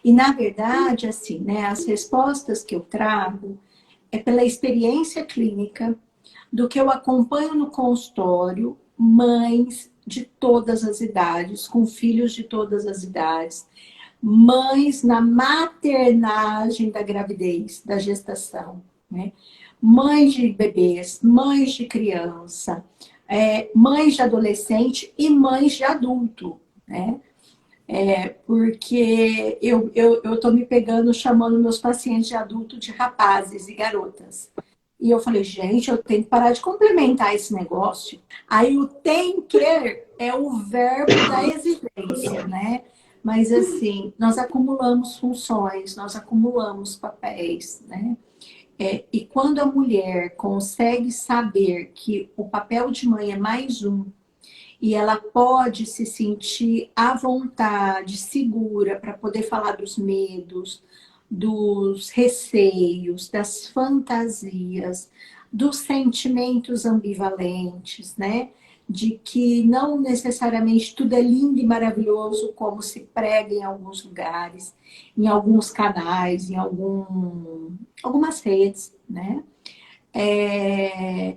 E, na verdade, assim, né, as respostas que eu trago é pela experiência clínica do que eu acompanho no consultório, mães de todas as idades, com filhos de todas as idades, mães na maternagem da gravidez, da gestação, né? Mães de bebês, mães de criança, mães de adolescente e mães de adulto, né? Porque eu tô me pegando, chamando meus pacientes de adulto de rapazes e garotas. E eu falei, gente, eu tenho que parar de complementar esse negócio. Aí o tem que é o verbo da exigência, né? Mas assim, nós acumulamos funções, nós acumulamos papéis, né? E quando a mulher consegue saber que o papel de mãe é mais um, e ela pode se sentir à vontade, segura, para poder falar dos medos, dos receios, das fantasias, dos sentimentos ambivalentes, né? De que não necessariamente tudo é lindo e maravilhoso como se prega em alguns lugares, em alguns canais, algumas redes, né?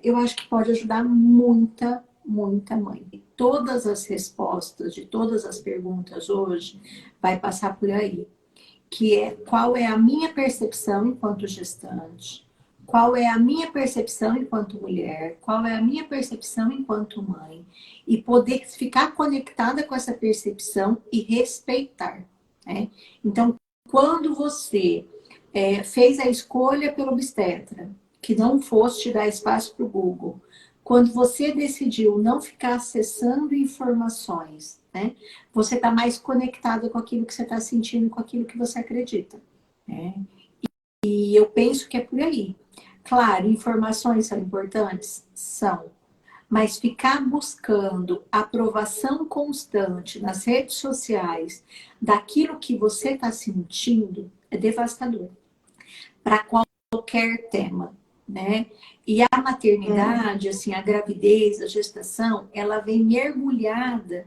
Eu acho que pode ajudar muita mãe. E todas as respostas de todas as perguntas hoje vai passar por aí, que é qual é a minha percepção enquanto gestante, qual é a minha percepção enquanto mulher, qual é a minha percepção enquanto mãe, e poder ficar conectada com essa percepção e respeitar, né? Então, quando você fez a escolha pelo obstetra, que não fosse te dar espaço para o Google, quando você decidiu não ficar acessando informações, né, você está mais conectado com aquilo que você está sentindo, com aquilo que você acredita, né? E eu penso que é por aí. Claro, informações são importantes? São. Mas ficar buscando aprovação constante nas redes sociais daquilo que você está sentindo é devastador para qualquer tema, né? E a maternidade, assim, a gravidez, a gestação, ela vem mergulhada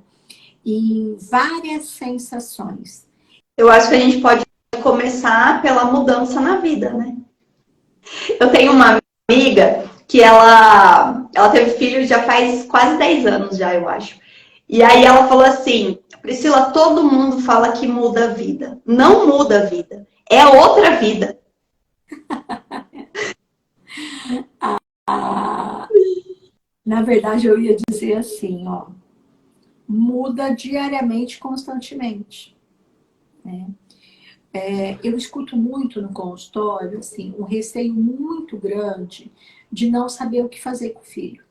em várias sensações. Eu acho que a gente pode começar pela mudança na vida, né? Eu tenho uma amiga que ela teve filho já faz quase 10 anos já, eu acho. E aí ela falou assim, Priscila, todo mundo fala que muda a vida. Não muda a vida, é outra vida. Na verdade, eu ia dizer assim, ó, muda diariamente, constantemente, né? Eu escuto muito no consultório, assim, um receio muito grande de não saber o que fazer com o filho,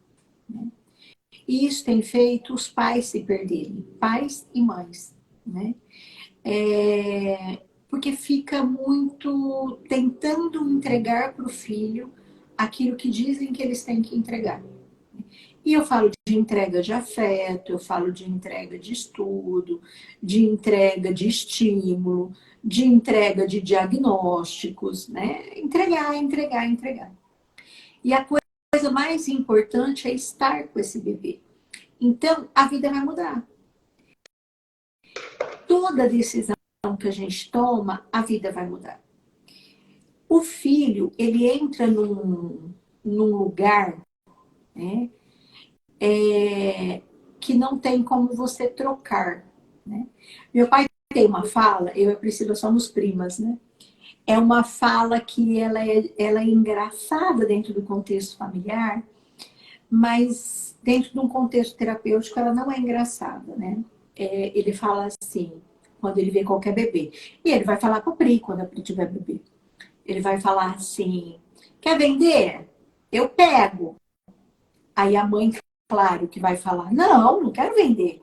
né? E isso tem feito os pais se perderem, pais e mães, né? Porque fica muito tentando entregar para o filho aquilo que dizem que eles têm que entregar. E eu falo de entrega de afeto, eu falo de entrega de estudo, de entrega de estímulo, de entrega de diagnósticos, né? Entregar. E a coisa mais importante é estar com esse bebê. Então, a vida vai mudar. Toda decisão que a gente toma, a vida vai mudar. O filho, ele entra num lugar, né, que não tem como você trocar, né? Meu pai tem uma fala, eu e a Priscila somos primas, né? É uma fala que ela é engraçada dentro do contexto familiar, mas dentro de um contexto terapêutico ela não é engraçada, né? Ele fala assim, quando ele vê qualquer bebê. E ele vai falar com a Pri quando a Pri tiver bebê. Ele vai falar assim, quer vender? Eu pego. Aí a mãe, claro, que vai falar, não quero vender.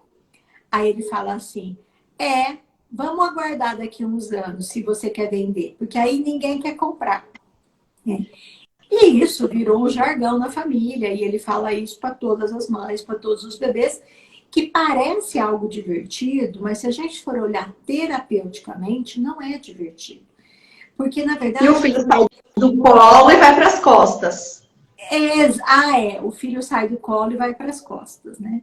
Aí ele fala assim, vamos aguardar daqui uns anos se você quer vender, porque aí ninguém quer comprar. E isso virou um jargão na família, e ele fala isso para todas as mães, para todos os bebês, que parece algo divertido, mas se a gente for olhar terapeuticamente, não é divertido. Porque, na verdade... E o filho sai do colo e vai para as costas. O filho sai do colo e vai para as costas, né?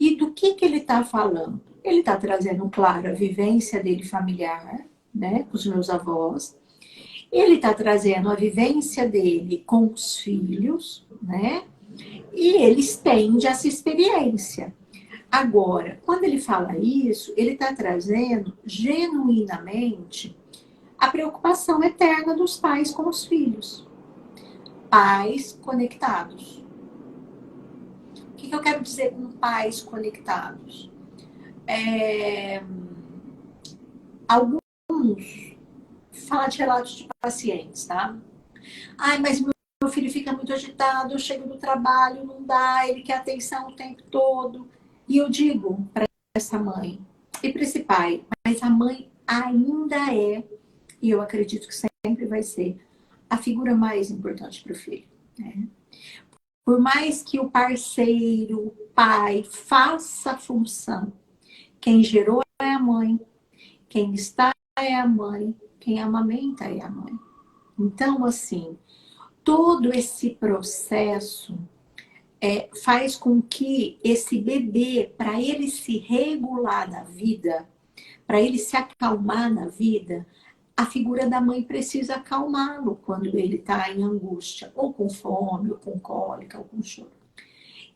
E do que ele está falando? Ele está trazendo, claro, a vivência dele familiar, né, com os meus avós. Ele está trazendo a vivência dele com os filhos, né? E ele estende essa experiência. Agora, quando ele fala isso, ele está trazendo genuinamente a preocupação eterna dos pais com os filhos. Pais conectados. O que eu quero dizer com pais conectados? Alguns falam de relatos de pacientes, tá? Ai, mas meu filho fica muito agitado, eu chego do trabalho, não dá, ele quer atenção o tempo todo. E eu digo para essa mãe e para esse pai, mas a mãe ainda é, e eu acredito que sempre vai ser, a figura mais importante para o filho, né? Por mais que o parceiro, o pai, faça a função, quem gerou é a mãe, quem está é a mãe, quem amamenta é a mãe. Então, assim, todo esse processo faz com que esse bebê, para ele se regular na vida, para ele se acalmar na vida, a figura da mãe precisa acalmá-lo quando ele está em angústia, ou com fome, ou com cólica, ou com choro.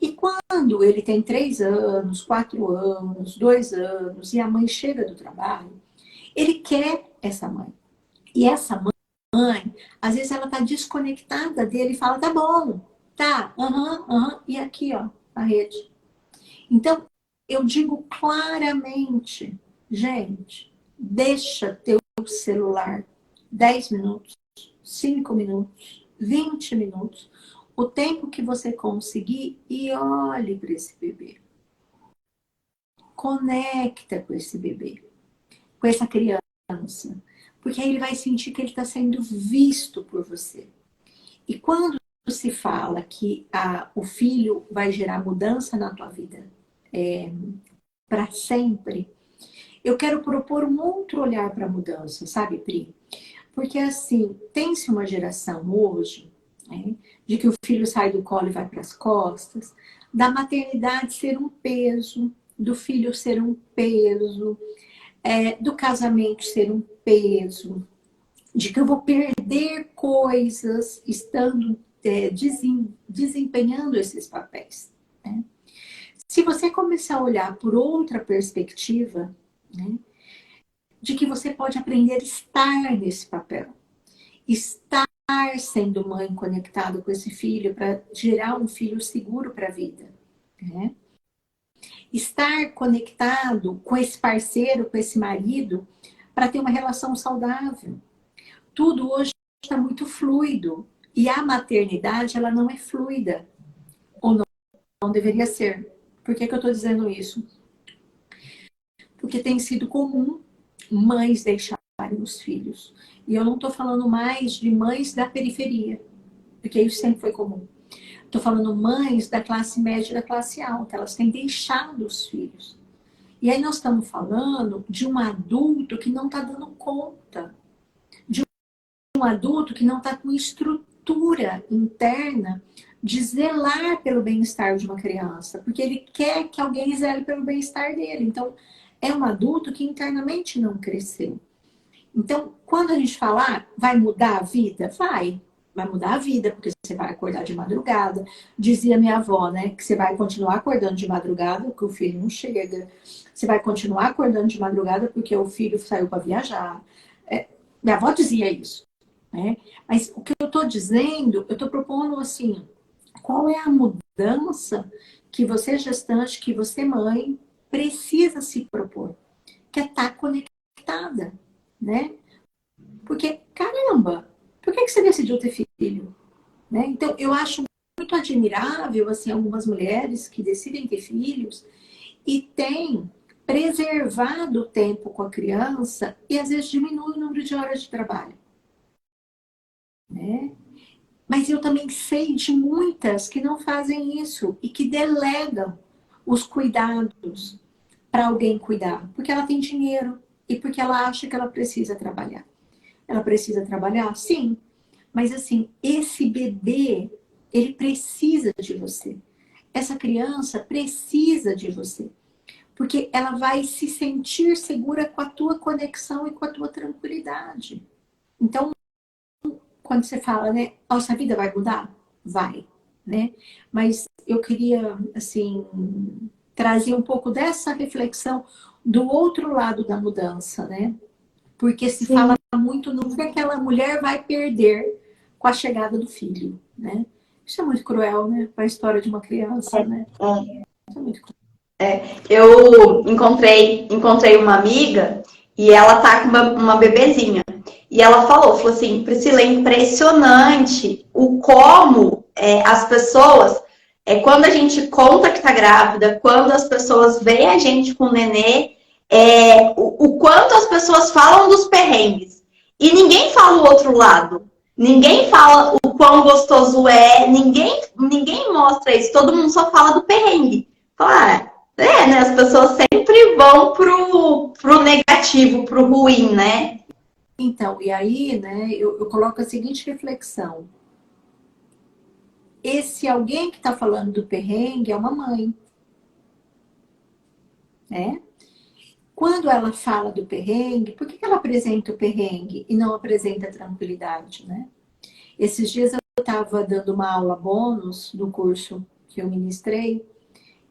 E quando ele tem 3 anos, 4 anos, 2 anos, e a mãe chega do trabalho, ele quer essa mãe. E essa mãe, às vezes ela está desconectada dele e fala, tá bom, tá, e aqui, ó, a rede. Então, eu digo claramente, gente, deixa teu celular 10 minutos, 5 minutos, 20 minutos, o tempo que você conseguir e olhe para esse bebê. Conecta com esse bebê, com essa criança, porque aí ele vai sentir que ele está sendo visto por você. E quando se fala que o filho vai gerar mudança na tua vida para sempre, eu quero propor um outro olhar para a mudança, sabe, Pri? Porque, assim, tem-se uma geração hoje, né, de que o filho sai do colo e vai para as costas, da maternidade ser um peso, do filho ser um peso, do casamento ser um peso, de que eu vou perder coisas estando desempenhando esses papéis, né? Se você começar a olhar por outra perspectiva, né, de que você pode aprender a estar nesse papel, estar sendo mãe conectado com esse filho para gerar um filho seguro para a vida, né? Estar conectado com esse parceiro, com esse marido, para ter uma relação saudável. Tudo hoje está muito fluido e a maternidade ela não é fluida, ou não deveria ser. Por que eu estou dizendo isso? Porque tem sido comum mães deixarem os filhos. E eu não estou falando mais de mães da periferia, porque isso sempre foi comum. Estou falando mães da classe média e da classe alta. Elas têm deixado os filhos. E aí nós estamos falando de um adulto que não está dando conta. De um adulto que não está com estrutura interna de zelar pelo bem-estar de uma criança. Porque ele quer que alguém zele pelo bem-estar dele. Então, é um adulto que internamente não cresceu. Então, quando a gente falar, vai mudar a vida? Vai mudar a vida, porque você vai acordar de madrugada. Dizia minha avó, né, que você vai continuar acordando de madrugada, porque o filho não chega. Você vai continuar acordando de madrugada, porque o filho saiu para viajar. Minha avó dizia isso, né? Mas o que eu estou dizendo, eu estou propondo assim, qual é a mudança que você gestante, que você mãe, precisa se propor? Que é estar conectada, né? Porque, caramba, por que você decidiu ter filho? Né? Então, eu acho muito admirável, assim, algumas mulheres que decidem ter filhos e têm preservado o tempo com a criança e, às vezes, diminui o número de horas de trabalho. Né? Mas eu também sei de muitas que não fazem isso e que delegam os cuidados para alguém cuidar, porque ela tem dinheiro e porque ela acha que ela precisa trabalhar. Ela precisa trabalhar? Sim. Mas assim, esse bebê, ele precisa de você. Essa criança precisa de você. Porque ela vai se sentir segura com a tua conexão e com a tua tranquilidade. Então, quando você fala, né, nossa vida vai mudar? Vai, né? Mas eu queria, assim, trazer um pouco dessa reflexão do outro lado da mudança, né? Porque se Sim. fala muito no que aquela mulher vai perder com a chegada do filho, né? Isso é muito cruel, né? Para a história de uma criança, né? Isso é muito cruel. Eu encontrei uma amiga e ela tá com uma bebezinha. E ela falou assim, Priscila, é impressionante o como as pessoas, quando a gente conta que tá grávida, quando as pessoas veem a gente com o nenê, o quanto as pessoas falam dos perrengues. E ninguém fala o outro lado. Ninguém fala o quão gostoso é, ninguém mostra isso, todo mundo só fala do perrengue. Fala, né? As pessoas sempre vão pro negativo, pro ruim, né? Então, e aí, né, eu coloco a seguinte reflexão. Esse alguém que está falando do perrengue é uma mãe, né? Quando ela fala do perrengue, por que ela apresenta o perrengue e não apresenta a tranquilidade, né? Esses dias eu estava dando uma aula bônus do curso que eu ministrei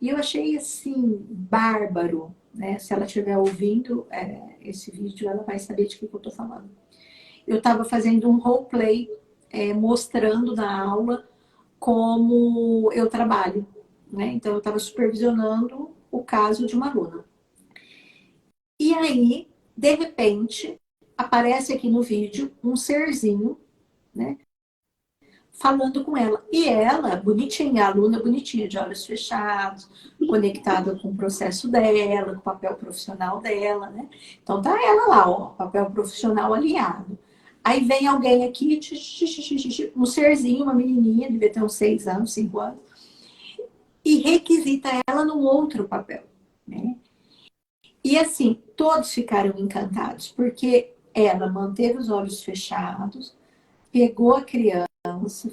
e eu achei, assim, bárbaro, né? Se ela estiver ouvindo esse vídeo, ela vai saber de que eu estou falando. Eu estava fazendo um roleplay, mostrando na aula como eu trabalho, né? Então, eu estava supervisionando o caso de uma aluna. E aí, de repente, aparece aqui no vídeo um serzinho, né? Falando com ela. E ela, bonitinha, a aluna bonitinha, de olhos fechados, conectada com o processo dela, com o papel profissional dela, né? Então, tá ela lá, ó, papel profissional alinhado. Aí vem alguém aqui, um serzinho, uma menininha, devia ter uns 6 anos, 5 anos, e requisita ela num outro papel, né? E assim, todos ficaram encantados, porque ela manteve os olhos fechados, pegou a criança,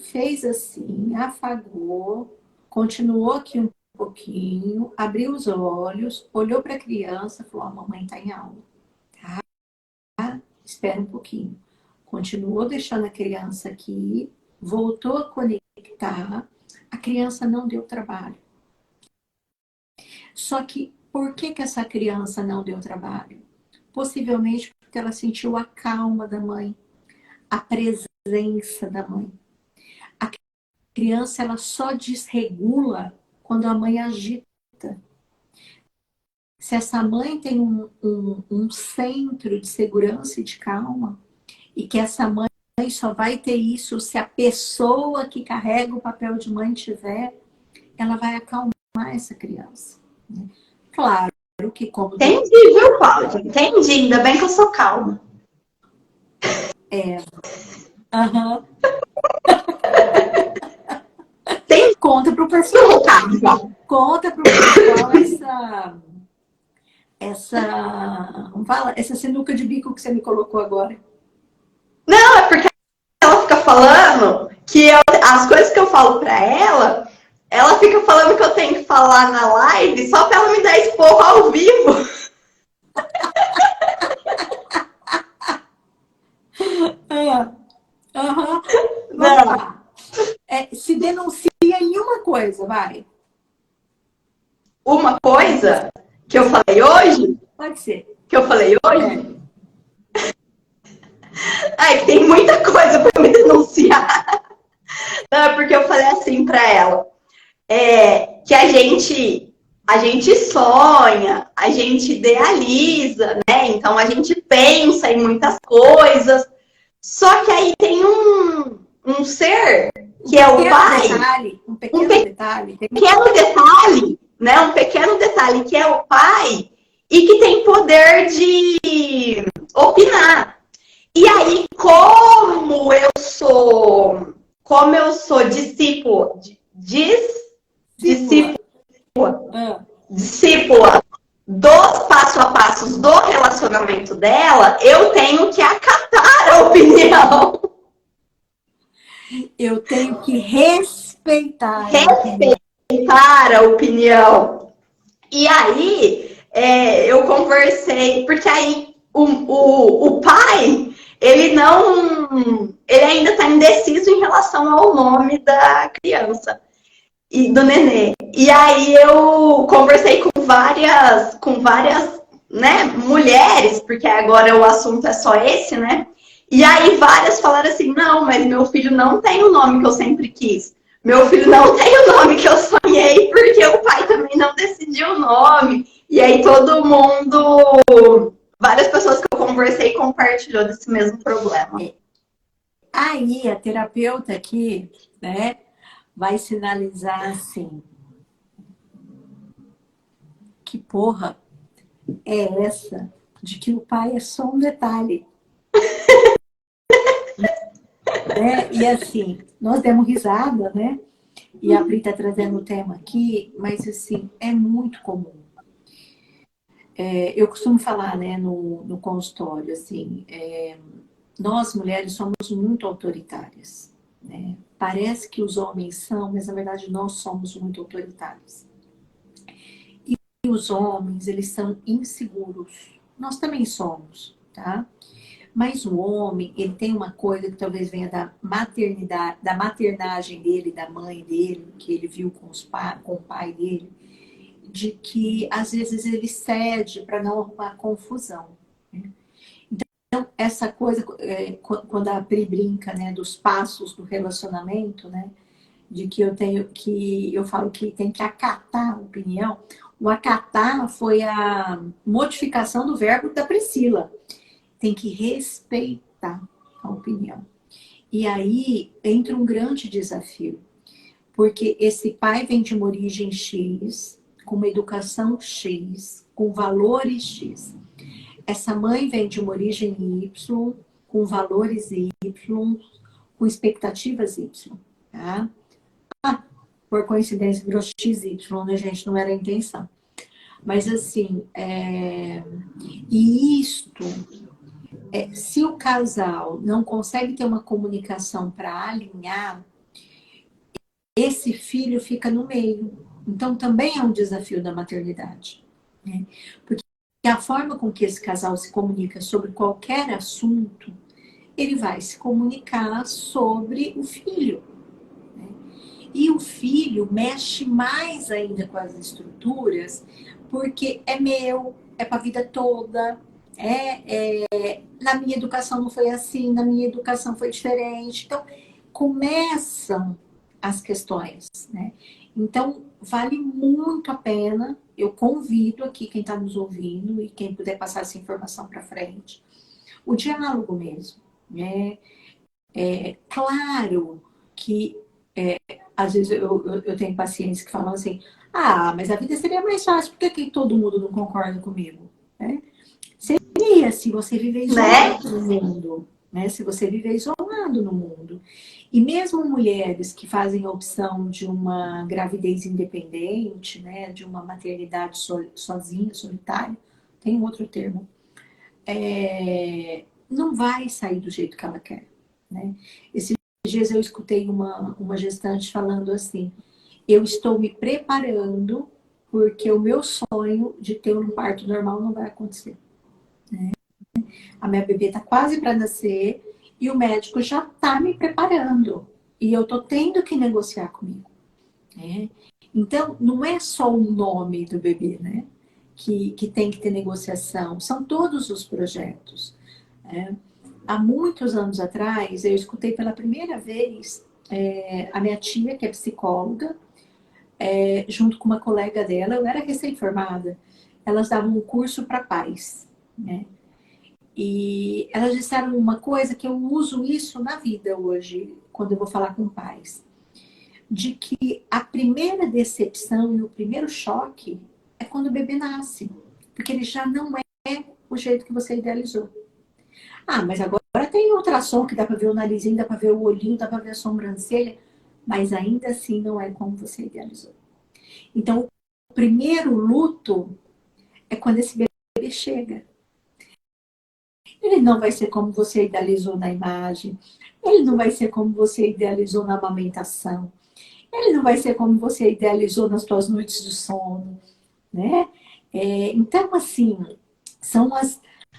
fez assim, afagou, continuou aqui um pouquinho, abriu os olhos, olhou para a criança, falou: a mamãe está em aula, tá? Espera um pouquinho. Continuou deixando a criança aqui, voltou a conectar, a criança não deu trabalho. Só que por que essa criança não deu trabalho? Possivelmente porque ela sentiu a calma da mãe, a presença da mãe. A criança, ela só desregula quando a mãe agita. Se essa mãe tem um centro de segurança e de calma, e que essa mãe só vai ter isso se a pessoa que carrega o papel de mãe tiver, ela vai acalmar essa criança. Claro que como... Entendi, viu, Cláudia? Entendi. Ainda bem que eu sou calma. Aham. Tem Conta pro pessoal. calma. Conta pro pessoal vamos falar, essa sinuca de bico que você me colocou agora. Não, é porque ela fica falando que as coisas que eu falo pra ela fica falando que eu tenho que falar na live só pra ela me dar esporro ao vivo. Aham. Vamos lá. Se denuncia em uma coisa, vai. Uma coisa que eu falei hoje, Pode ser. que eu falei hoje, que tem muita coisa pra me denunciar. Não, é porque eu falei assim pra ela, que a gente sonha, a gente idealiza, né? Então a gente pensa em muitas coisas, só que aí tem um ser que é o pai, um pequeno detalhe, né? Um pequeno detalhe que é o pai e que tem poder de opinar. E aí, como eu sou discípula dos passo a passos do relacionamento dela, eu tenho que acatar a opinião. Eu tenho que respeitar a opinião. E aí, eu conversei, porque aí o pai, ele ainda está indeciso em relação ao nome da criança e do nenê. E aí eu conversei com várias, né, mulheres, porque agora o assunto é só esse, né? E aí várias falaram assim, não, mas meu filho não tem o nome que eu sempre quis. Meu filho não tem o nome que eu sonhei, porque o pai também não decidiu o nome. E aí todo mundo, várias pessoas que eu conversei compartilhou desse mesmo problema. Aí a terapeuta aqui, né, vai sinalizar assim, que porra é essa de que o pai é só um detalhe, né? E assim, nós demos risada, né? E a Pri está trazendo o tema aqui, mas assim, é muito comum. Eu costumo falar, né, no consultório, assim, nós mulheres somos muito autoritárias, né? Parece que os homens são, mas na verdade nós somos muito autoritários. E os homens, eles são inseguros. Nós também somos, tá? Mas o homem, ele tem uma coisa que talvez venha da maternidade, da maternagem dele, da mãe dele, que ele viu com o pai dele, de que às vezes ele cede para não arrumar confusão. Né? Então, essa coisa, quando a Pri brinca, né, dos passos do relacionamento, né, de que eu falo que tem que acatar a opinião. O acatar foi a modificação do verbo da Priscila. Tem que respeitar a opinião. E aí entra um grande desafio, porque esse pai vem de uma origem X, com uma educação X, com valores X. Essa mãe vem de uma origem Y, com valores Y, com expectativas Y. Tá? Por coincidência, virou XY, né, gente? Não era a intenção. Mas assim, e isto, se o casal não consegue ter uma comunicação para alinhar, esse filho fica no meio. Então, também é um desafio da maternidade. Né? Porque a forma com que esse casal se comunica sobre qualquer assunto, ele vai se comunicar sobre o filho. Né? E o filho mexe mais ainda com as estruturas, porque é meu, é para a vida toda. Na minha educação não foi assim, na minha educação foi diferente. Então, começam as questões, né? Então, vale muito a pena. Eu convido aqui quem está nos ouvindo e quem puder passar essa informação para frente, o diálogo mesmo, né? Claro que às vezes eu tenho pacientes que falam assim, mas a vida seria mais fácil, por que todo mundo não concorda comigo? Né? Seria se você viver isolado no mundo, né? Se você viver isolado no mundo. E mesmo mulheres que fazem a opção de uma gravidez independente, né? De uma maternidade sozinha, solitária, tem um outro termo, não vai sair do jeito que ela quer, né? Esses dias eu escutei uma gestante falando assim, eu estou me preparando porque o meu sonho de ter um parto normal não vai acontecer. Né? A minha bebê está quase para nascer e o médico já está me preparando. E eu estou tendo que negociar comigo. Né? Então, não é só o nome do bebê, né? Que tem que ter negociação. São todos os projetos. Né? Há muitos anos atrás, eu escutei pela primeira vez a minha tia, que é psicóloga, junto com uma colega dela, eu era recém-formada, elas davam um curso para pais. Né? E elas disseram uma coisa que eu uso isso na vida hoje, quando eu vou falar com pais. De que a primeira decepção e o primeiro choque é quando o bebê nasce. Porque ele já não é o jeito que você idealizou. Mas agora tem ultrassom que dá para ver o narizinho, dá para ver o olhinho, dá para ver a sobrancelha. Mas ainda assim não é como você idealizou. Então, o primeiro luto é quando esse bebê chega. Ele não vai ser como você idealizou na imagem. Ele não vai ser como você idealizou na amamentação. Ele não vai ser como você idealizou nas suas noites de sono. Né? Então, assim, são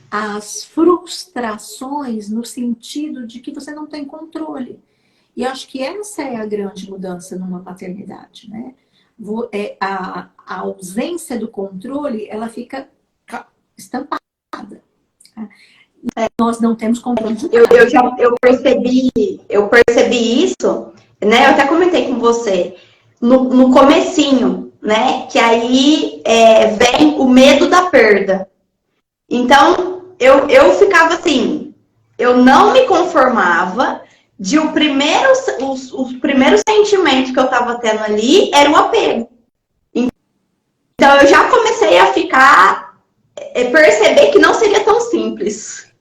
as frustrações no sentido de que você não tem controle. E acho que essa é a grande mudança numa maternidade, né? A ausência do controle, ela fica estampada. Tá? Nós não temos controle de Eu, nada. eu, já, eu percebi isso, né? Eu até comentei com você no comecinho, né? Que aí vem o medo da perda. Então, eu ficava assim, eu não me conformava de os primeiros sentimentos que eu estava tendo ali era o apego. Então, eu já comecei a perceber que não seria tão simples.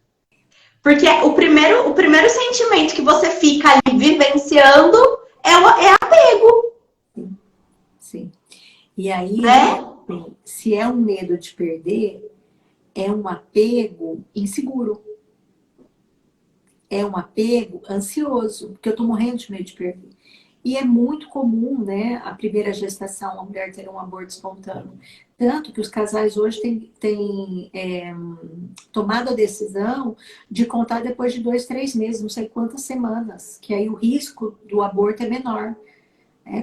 Porque o primeiro sentimento que você fica ali vivenciando é apego, Sim. E aí, né? assim, se é um medo de perder, é um apego inseguro. É um apego ansioso, porque eu tô morrendo de medo de perder. E é muito comum, né, a primeira gestação, a mulher ter um aborto espontâneo. Tanto que os casais hoje têm tomado a decisão de contar depois de 2, 3 meses, não sei quantas semanas, que aí o risco do aborto é menor.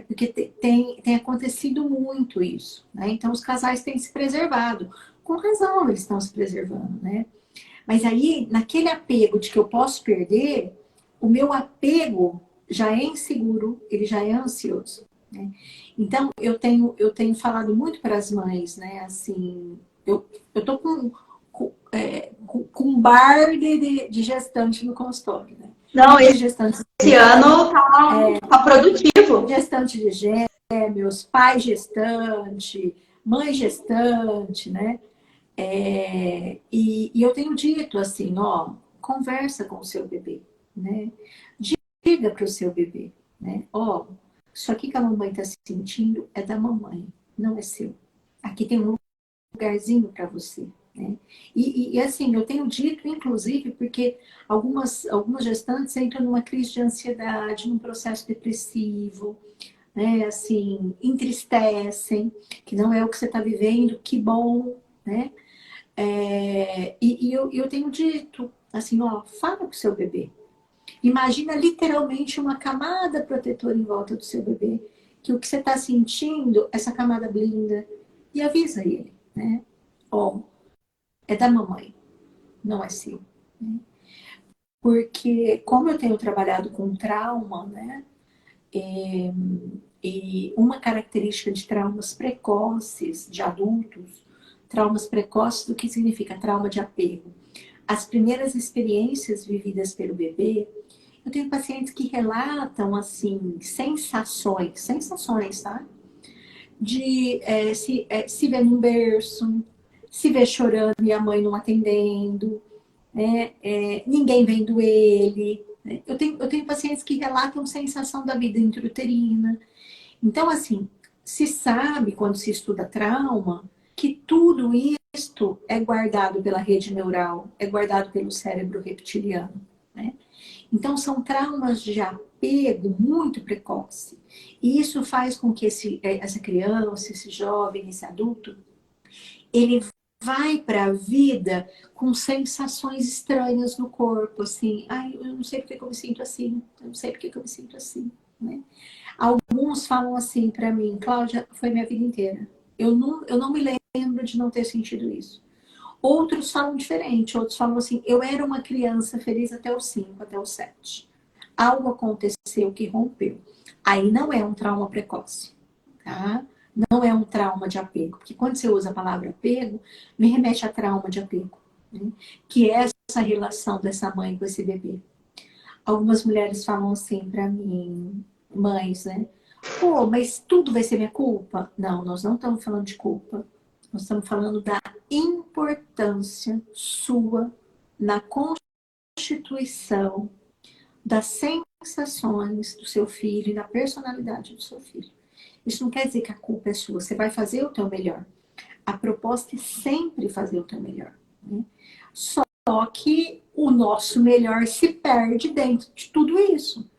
Porque tem acontecido muito isso. Né? Então, os casais têm se preservado. Com razão, eles estão se preservando, né? Mas aí, naquele apego de que eu posso perder, o meu apego já é inseguro, ele já é ansioso. Né? Então, eu tenho falado muito para as mães, né? Assim, eu tô com um bar de gestante no consultório, né? Não, De gestantes, esse ano tá produtivo. gestante de gêmeos, pai gestante, mãe gestante, né? E eu tenho dito assim, ó, conversa com o seu bebê, né? Diga para o seu bebê, né? Ó, isso aqui que a mamãe está sentindo é da mamãe, não é seu. Aqui tem um lugarzinho para você, né? E assim, eu tenho dito, inclusive, porque algumas gestantes entram numa crise de ansiedade, num processo depressivo, né? Assim, entristecem, que não é o que você está vivendo, que bom, né? E eu tenho dito, assim, ó, fala com o seu bebê. Imagina literalmente uma camada protetora em volta do seu bebê, que o que você está sentindo, essa camada blinda, e avisa ele, né? Ó, é da mamãe, não é seu. Né? Porque como eu tenho trabalhado com trauma, né? E uma característica de traumas precoces de adultos, traumas precoces, o que significa trauma de apego? As primeiras experiências vividas pelo bebê, eu tenho pacientes que relatam, assim, sensações, tá? De se ver num berço, se ver chorando e a mãe não atendendo, né? Ninguém vendo ele. Né? Eu tenho pacientes que relatam sensação da vida intrauterina. Então, assim, se sabe, quando se estuda trauma, que tudo isto é guardado pela rede neural, é guardado pelo cérebro reptiliano. Né? Então, são traumas de apego muito precoce. E isso faz com que essa criança, esse jovem, esse adulto, ele vai para a vida com sensações estranhas no corpo, assim, ai, eu não sei porque que eu me sinto assim, eu não sei porque que eu me sinto assim, né? Alguns falam assim para mim, Cláudia, foi minha vida inteira. Eu não me lembro de não ter sentido isso. Outros falam diferente, outros falam assim, eu era uma criança feliz até os 5, até os 7. Algo aconteceu que rompeu. Aí não é um trauma precoce, tá? Não é um trauma de apego. Porque quando você usa a palavra apego, me remete a trauma de apego. Né? Que é essa relação dessa mãe com esse bebê. Algumas mulheres falam assim para mim, mães, né? Pô, mas tudo vai ser minha culpa? Não, nós não estamos falando de culpa. Nós estamos falando da importância sua na constituição das sensações do seu filho e na personalidade do seu filho. Isso não quer dizer que a culpa é sua. Você vai fazer o teu melhor. A proposta é sempre fazer o teu melhor. Né? Só que o nosso melhor se perde dentro de tudo isso.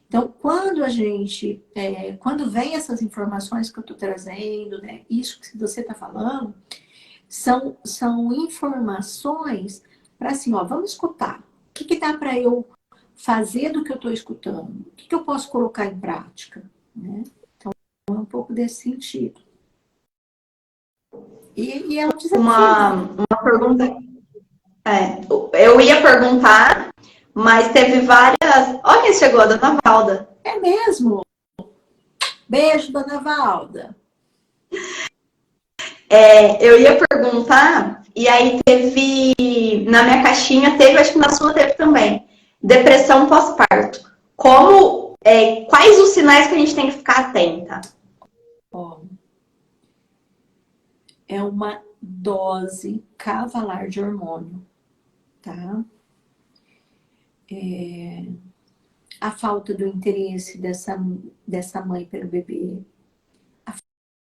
Então, quando vem essas informações que eu estou trazendo, né, isso que você está falando, São informações para assim, ó, vamos escutar. O que dá para eu fazer do que eu estou escutando? O que eu posso colocar em prática? Né? Então, é um pouco desse sentido. E é um desafio. Uma pergunta. Eu ia perguntar, mas teve várias. Olha quem chegou, a dona Valda. É mesmo? Beijo, dona Valda. Eu ia perguntar, e aí teve, na minha caixinha, acho que na sua teve também, depressão pós-parto. Quais os sinais que a gente tem que ficar atenta? Ó, é uma dose cavalar de hormônio, tá? A falta do interesse dessa mãe pelo bebê, a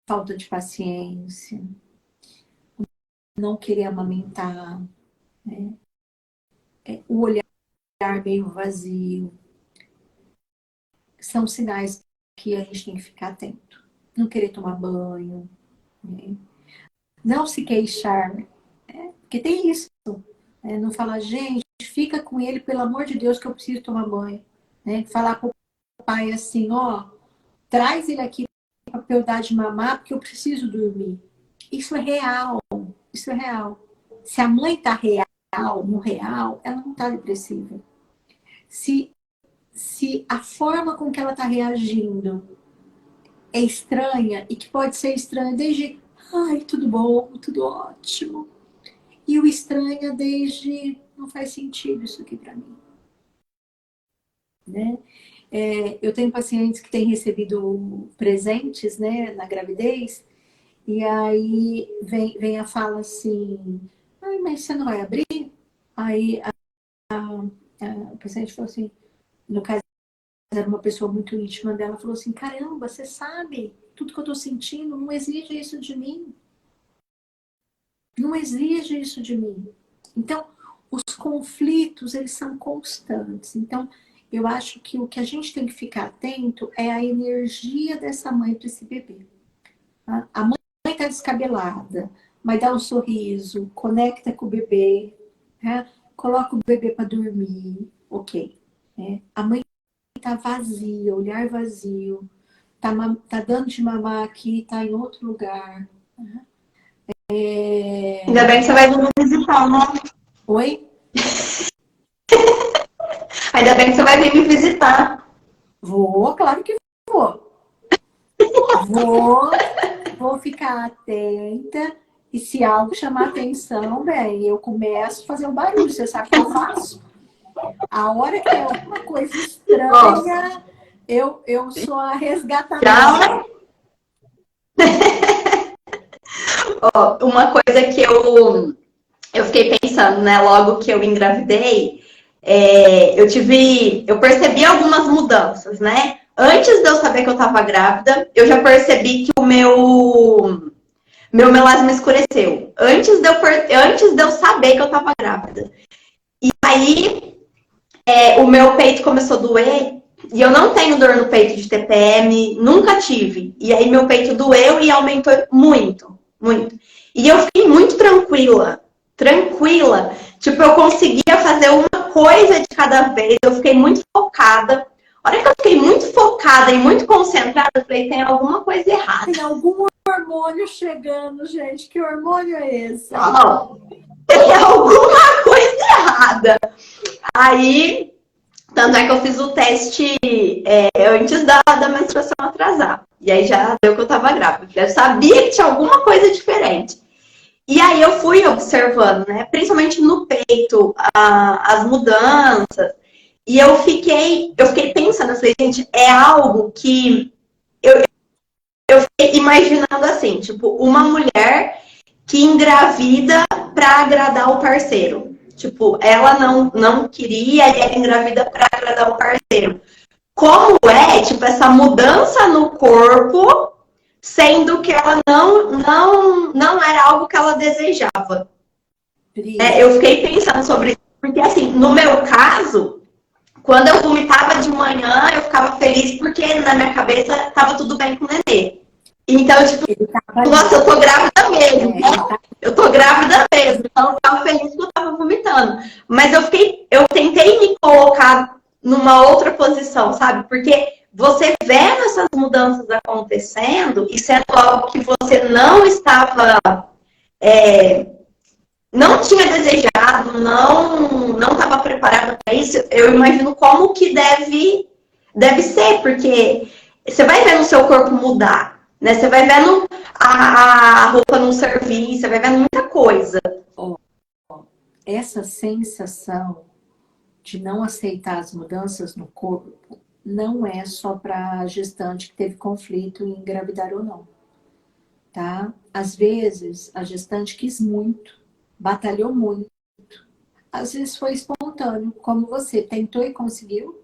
falta de paciência, não querer amamentar, né? O olhar meio vazio, são sinais que a gente tem que ficar atento. Não querer tomar banho, né? Não se queixar, né? Porque tem isso, né? Não falar, gente, fica com ele, pelo amor de Deus, que eu preciso tomar banho. Né? Falar para o pai assim, ó, traz ele aqui para eu dar de mamar, porque eu preciso dormir. Isso é real, isso é real. Se a mãe tá no real, ela não tá depressiva. Se a forma com que ela tá reagindo é estranha, e que pode ser estranha desde, ai, tudo bom, tudo ótimo. E o estranha desde, não faz sentido isso aqui para mim. Né? Eu tenho pacientes que têm recebido presentes, né, na gravidez, e aí vem a fala assim, ai, mas você não vai abrir? Aí a paciente falou assim, no caso era uma pessoa muito íntima dela, falou assim, caramba, você sabe, tudo que eu tô sentindo não exige isso de mim. Não exige isso de mim. Então, os conflitos, eles são constantes. Então, eu acho que o que a gente tem que ficar atento é a energia dessa mãe para esse bebê. A mãe está descabelada, mas dá um sorriso, conecta com o bebê, né? Coloca o bebê para dormir, ok. Né? A mãe está vazia, olhar vazio, tá dando de mamar aqui, tá em outro lugar. Né? Ainda bem que você vai vir me visitar, né? Oi? Ainda bem que você vai vir me visitar. Vou, claro que vou. Vou ficar atenta. E se algo chamar atenção, bem, eu começo a fazer um barulho. Você sabe o que eu faço? A hora que é alguma coisa estranha, eu sou a resgatadora. Uma coisa que eu fiquei pensando, né? Logo que eu engravidei, eu percebi algumas mudanças, né? Antes de eu saber que eu tava grávida, eu já percebi que o meu melasma escureceu. Antes de eu saber que eu tava grávida. E aí, o meu peito começou a doer. E eu não tenho dor no peito de TPM, nunca tive. E aí meu peito doeu e aumentou muito, muito. E eu fiquei muito tranquila. Tipo, eu conseguia fazer uma coisa de cada vez. Eu fiquei muito focada. A hora que eu fiquei muito focada e muito concentrada, eu falei, tem alguma coisa errada. Tem algum hormônio chegando, gente. Que hormônio é esse? Não, tem alguma coisa errada. Aí, tanto é que eu fiz o teste antes da menstruação atrasar. E aí já deu que eu tava grávida. Eu sabia que tinha alguma coisa diferente. E aí eu fui observando, né? Principalmente no peito, as mudanças. E eu fiquei pensando, eu falei, gente, é algo que eu fiquei imaginando assim, tipo, uma mulher que engravida para agradar o parceiro. Tipo, ela não queria e ela engravida para agradar o parceiro. Como tipo, essa mudança no corpo, sendo que ela não era algo que ela desejava. Eu fiquei pensando sobre isso, porque assim, no meu caso, quando eu vomitava de manhã, eu ficava feliz porque na minha cabeça tava tudo bem com o nenê. Então, tipo, nossa, eu tô grávida mesmo, né? Eu tô falando, mas eu tentei me colocar numa outra posição, sabe? Porque você vendo essas mudanças acontecendo e sendo algo que você não estava, não tinha desejado, não estava preparado para isso, eu imagino como que deve ser, porque você vai vendo o seu corpo mudar, né? Você vai vendo a roupa não servir, você vai vendo muita coisa. Essa sensação de não aceitar as mudanças no corpo não é só para gestante que teve conflito em engravidar ou não, tá? Às vezes, a gestante quis muito, batalhou muito. Às vezes foi espontâneo, como você tentou e conseguiu.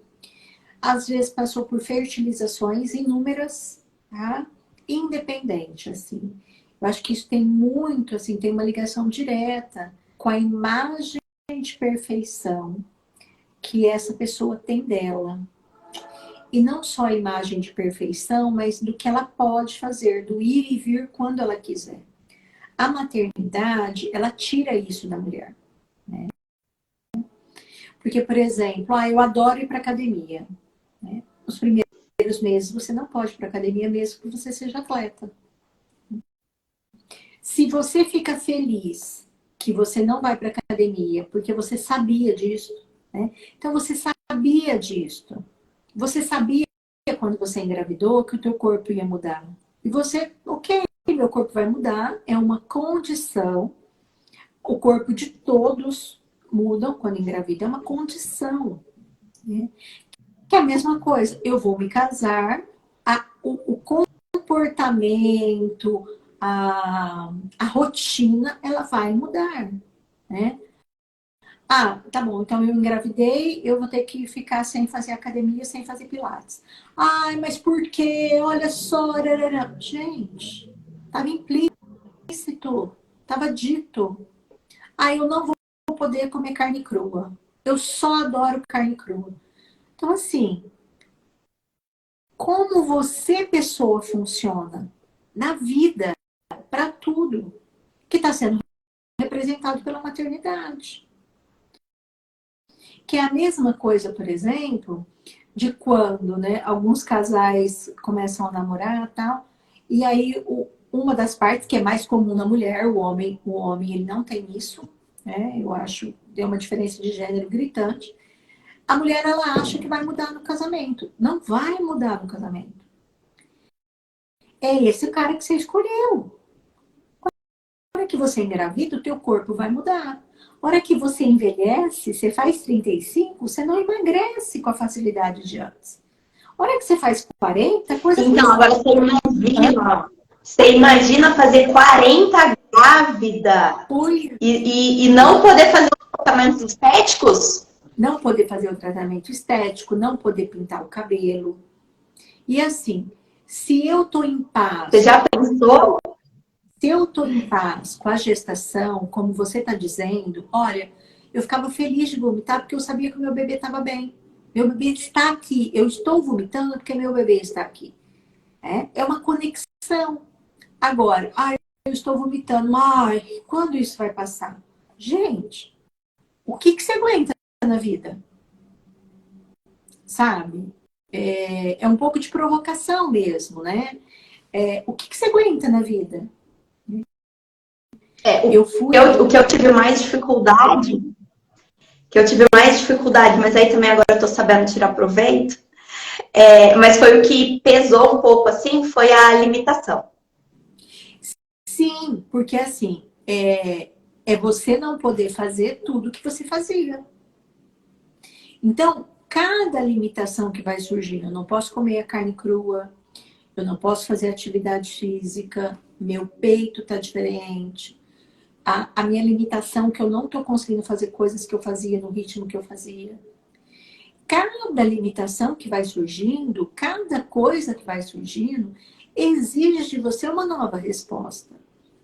Às vezes passou por fertilizações inúmeras, tá? Independente, assim. Eu acho que isso tem muito, assim, tem uma ligação direta com a imagem de perfeição que essa pessoa tem dela. E não só a imagem de perfeição, mas do que ela pode fazer, do ir e vir quando ela quiser. A maternidade, ela tira isso da mulher, né? Porque, por exemplo, eu adoro ir para academia, né? Os primeiros meses você não pode ir para academia mesmo que você seja atleta. Se você fica feliz que você não vai para academia porque você sabia disso, né? Então você sabia disso. Você sabia quando você engravidou que o teu corpo ia mudar. E você, ok, meu corpo vai mudar, é uma condição. O corpo de todos mudam quando engravida, é uma condição, né? Que é a mesma coisa, eu vou me casar, o comportamento, a rotina, ela vai mudar, né? Tá bom, então eu engravidei, eu vou ter que ficar sem fazer academia, sem fazer pilates. Mas por quê? Olha só, rarara. Gente, estava implícito, estava dito. Eu não vou poder comer carne crua. Eu só adoro carne crua. Então, assim, como você, pessoa, funciona na vida, para tudo, que está sendo representado pela maternidade. Que é a mesma coisa, por exemplo, de quando, né, alguns casais começam a namorar e tal, e aí uma das partes, que é mais comum na mulher, o homem ele não tem isso, né? Eu acho que tem uma diferença de gênero gritante. A mulher, ela acha que vai mudar no casamento. Não vai mudar no casamento. É esse cara que você escolheu. A hora que você engravida, o teu corpo vai mudar. A hora que você envelhece, você faz 35, você não emagrece com a facilidade de antes. A hora que você faz 40, a coisa... Então, agora você imagina fazer 40 grávida e não poder fazer os tratamentos estéticos? Não poder fazer o tratamento estético, não poder pintar o cabelo. E assim, se eu tô em paz... Você já pensou? Se eu tô em paz com a gestação, como você tá dizendo, olha, eu ficava feliz de vomitar porque eu sabia que o meu bebê estava bem. Meu bebê está aqui. Eu estou vomitando porque meu bebê está aqui. É uma conexão. Agora, eu estou vomitando. Quando isso vai passar? Gente, o que você aguenta na vida? Sabe? É um pouco de provocação mesmo, né? O que você aguenta na vida? O que eu tive mais dificuldade, mas aí também agora eu tô sabendo tirar proveito, mas foi o que pesou um pouco, assim, foi a limitação. Sim, porque assim, é você não poder fazer tudo que você fazia. Então, cada limitação que vai surgindo, eu não posso comer a carne crua, eu não posso fazer atividade física, meu peito tá diferente, a minha limitação que eu não tô conseguindo fazer coisas que eu fazia no ritmo que eu fazia. Cada limitação que vai surgindo, cada coisa que vai surgindo, exige de você uma nova resposta.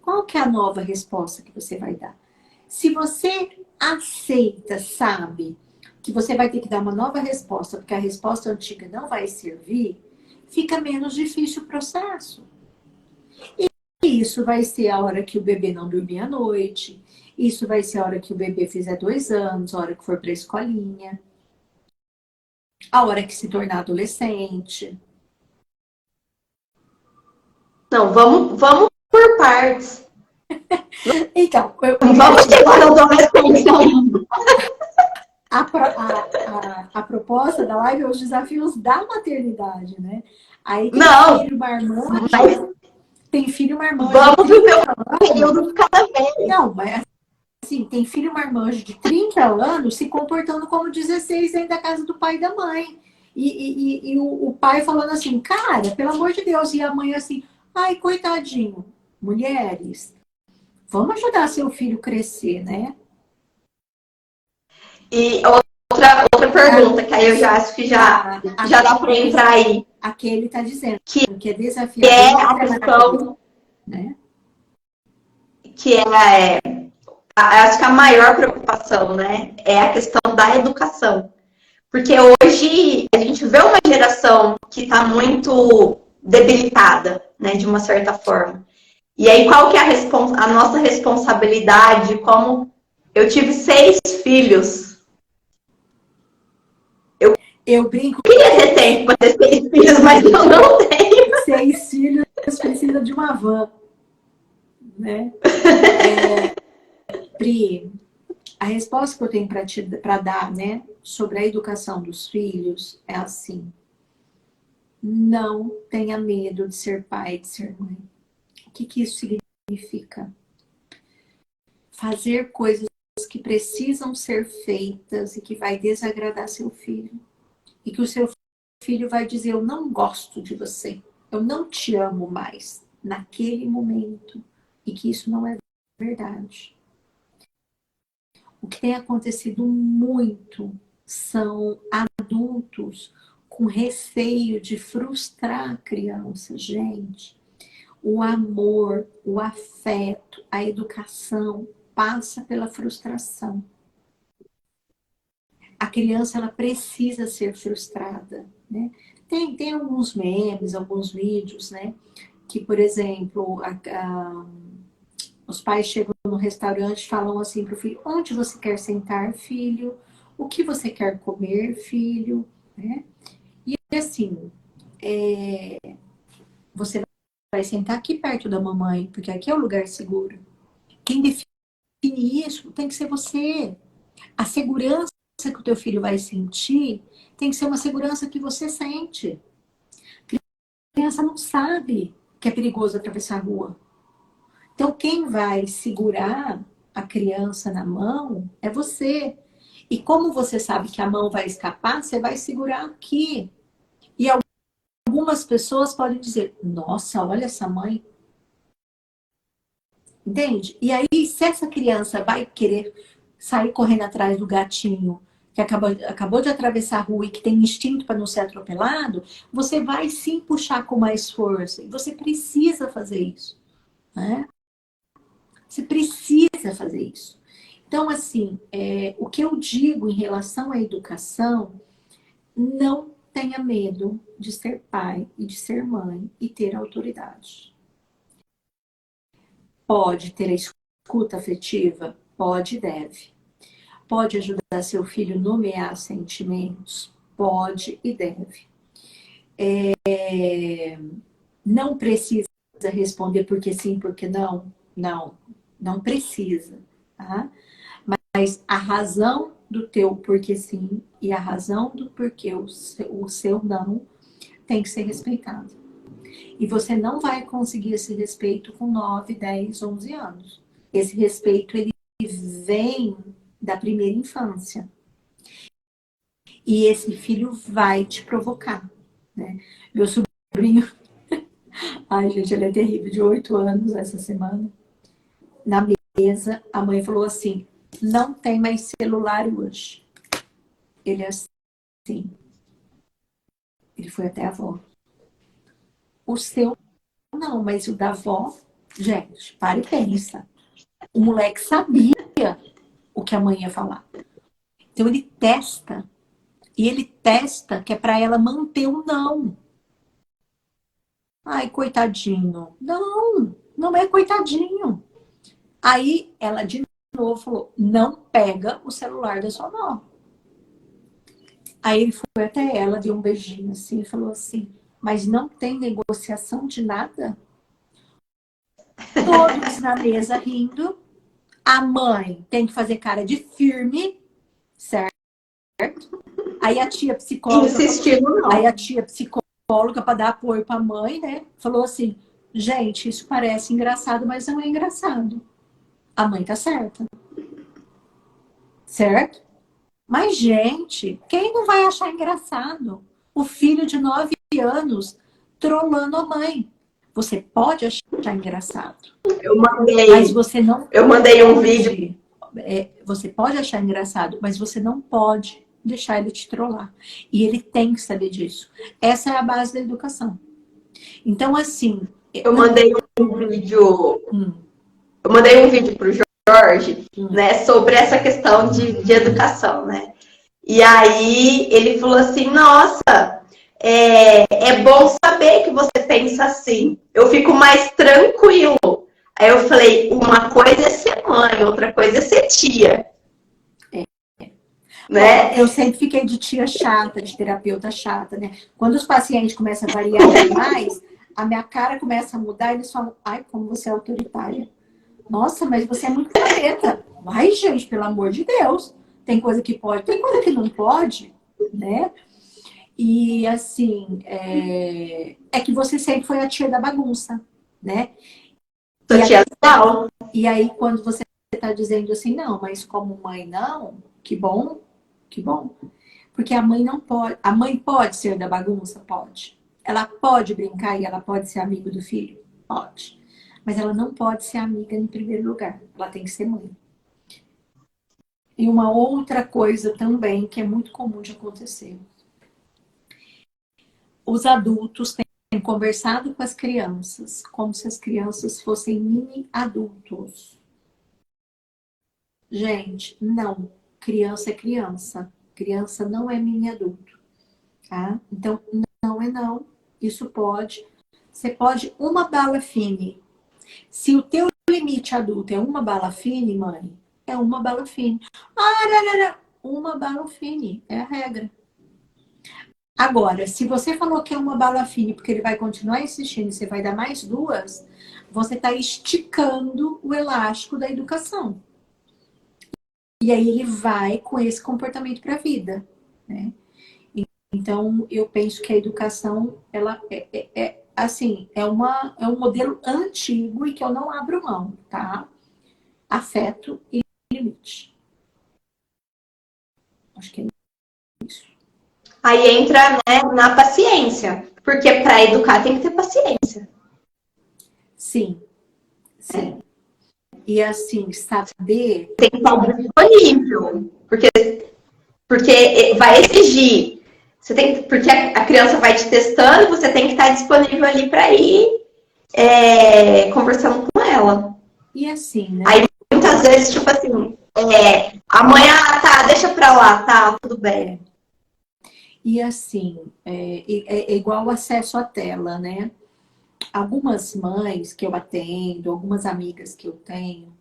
Qual que é a nova resposta que você vai dar? Se você aceita, sabe, que você vai ter que dar uma nova resposta, porque a resposta antiga não vai servir, fica menos difícil o processo. isso vai ser a hora que o bebê não dormir à noite. Isso vai ser a hora que o bebê fizer 2 anos, a hora que for para a escolinha, a hora que se tornar adolescente. Não, vamos por partes. Então, Vamos chegar na adolescência. a proposta da live é os desafios da maternidade, né? Aí Não, filho marmanjo, mas tem filho marmanjo de vamos 30 viver um anos. período de cada vez. Não, mas assim, tem filho marmanjo de 30 anos se comportando como 16 dentro da casa do pai e da mãe. E o pai falando assim, cara, pelo amor de Deus. E a mãe assim, ai, coitadinho. Mulheres, vamos ajudar seu filho a crescer, né? E outra pergunta, que aí eu já acho que já dá para entrar aí. Aqui ele está dizendo que que é é desafiador. a questão, Né? que acho que a maior preocupação, né, é a questão da educação. Porque hoje a gente vê uma geração que está muito debilitada, né, de uma certa forma. E aí, qual que é a nossa responsabilidade? Como eu tive 6 filhos. Eu brinco. Eu queria ter tempo para ter 6 filhos, mas eu não tenho. 6 filhos precisa de uma van, né? Pri, a resposta que eu tenho para dar, né, sobre a educação dos filhos é assim: não tenha medo de ser pai e de ser mãe. O que isso significa? Fazer coisas que precisam ser feitas e que vai desagradar seu filho. E que o seu filho vai dizer, eu não gosto de você, eu não te amo mais, naquele momento. E que isso não é verdade. O que tem acontecido muito são adultos com receio de frustrar a criança. Gente, o amor, o afeto, a educação passa pela frustração. A criança, ela precisa ser frustrada, né? Tem alguns memes, alguns vídeos, né? Que, por exemplo, os pais chegam no restaurante e falam assim para o filho, onde você quer sentar, filho? O que você quer comer, filho? Né? E assim, você vai sentar aqui perto da mamãe, porque aqui é o lugar seguro. Quem define isso tem que ser você. A segurança que o teu filho vai sentir tem que ser uma segurança que você sente. A criança não sabe que é perigoso atravessar a rua. Então, quem vai segurar a criança na mão é você. E como você sabe que a mão vai escapar, você vai segurar aqui. E algumas pessoas podem dizer, nossa, olha essa mãe. Entende? E aí, se essa criança vai querer sair correndo atrás do gatinho que acabou de atravessar a rua e que tem instinto para não ser atropelado, você vai sim puxar com mais força. E você precisa fazer isso. Né? Você precisa fazer isso. Então, assim, o que eu digo em relação à educação, não tenha medo de ser pai e de ser mãe e ter autoridade. Pode ter a escuta afetiva? Pode e deve. Pode ajudar seu filho a nomear sentimentos? Pode e deve. Não precisa responder porque sim, porque não? Não, não precisa. Tá? Mas a razão do teu porquê sim e a razão do porquê o seu não tem que ser respeitado. E você não vai conseguir esse respeito com 9, 10, 11 anos. Esse respeito, ele vem da primeira infância. E esse filho vai te provocar. Né? Meu sobrinho, ai gente, ele é terrível, de 8 anos essa semana. Na mesa, a mãe falou assim, não tem mais celular hoje. Ele é assim. Ele foi até a avó. O seu, não, mas o da avó, gente, para e pensa. O moleque sabia o que a mãe ia falar. Então ele testa. E ele testa que é para ela manter o não. Ai, coitadinho. Não. Não é coitadinho. Aí ela de novo falou, não pega o celular da sua avó. Aí ele foi até ela, deu um beijinho assim e falou assim, mas não tem negociação de nada? Todos na mesa rindo. A mãe tem que fazer cara de firme, certo? Aí a tia psicóloga... Insistindo, não. Aí a tia psicóloga, para dar apoio para a mãe, né? Falou assim, gente, isso parece engraçado, mas não é engraçado. A mãe tá certa. Certo? Mas, gente, quem não vai achar engraçado? O filho de 9 anos trolando a mãe. Você pode achar engraçado. Mas você não eu mandei um vídeo. Você pode achar engraçado, mas você não pode deixar ele te trollar. E ele tem que saber disso. Essa é a base da educação. Então, assim... Eu mandei um vídeo... Eu mandei um vídeo pro Jorge, né, sobre essa questão de educação, né? E aí ele falou assim, nossa, é bom saber que você pensa assim. Eu fico mais tranquilo. Aí eu falei, uma coisa é ser mãe, outra coisa é ser tia. Né? Eu sempre fiquei de tia chata, de terapeuta chata, né? Quando os pacientes começam a variar demais, a minha cara começa a mudar e eles falam, ai, como você é autoritária. Nossa, mas você é muito careta. Ai, gente, pelo amor de Deus. Tem coisa que pode, tem coisa que não pode, né? E assim, é que você sempre foi a tia da bagunça, né? E aí, quando você está dizendo assim, não, mas como mãe não, que bom, que bom. Porque a mãe não pode. A mãe pode ser da bagunça? Pode. Ela pode brincar e ela pode ser amigo do filho? Pode. Mas ela não pode ser amiga em primeiro lugar. Ela tem que ser mãe. E uma outra coisa também que é muito comum de acontecer. Os adultos têm conversado com as crianças como se as crianças fossem mini adultos. Gente, não. Criança é criança. Criança não é mini adulto. Tá? Então, não é não. Isso pode. Você pode uma bala fine. Se o teu limite adulto é uma bala fine, mãe, é uma bala fine. Uma bala fine. É a regra. Agora, se você falou que é uma bala fine porque ele vai continuar insistindo e você vai dar mais duas, você está esticando o elástico da educação. E aí ele vai com esse comportamento para a vida, né? Então, eu penso que a educação, ela assim, é um modelo antigo e que eu não abro mão, tá? Afeto e limite. Acho que é isso. Aí entra, né, na paciência, porque para educar tem que ter paciência. Sim, sim. E assim, saber... Tem que estar disponível, porque vai exigir. Porque a criança vai te testando e você tem que estar disponível ali para ir conversando com ela. E assim, né? Aí muitas vezes, tipo assim, amanhã, tá, deixa pra lá, tá, tudo bem. E assim, é igual o acesso à tela, né? Algumas mães que eu atendo, algumas amigas que eu tenho,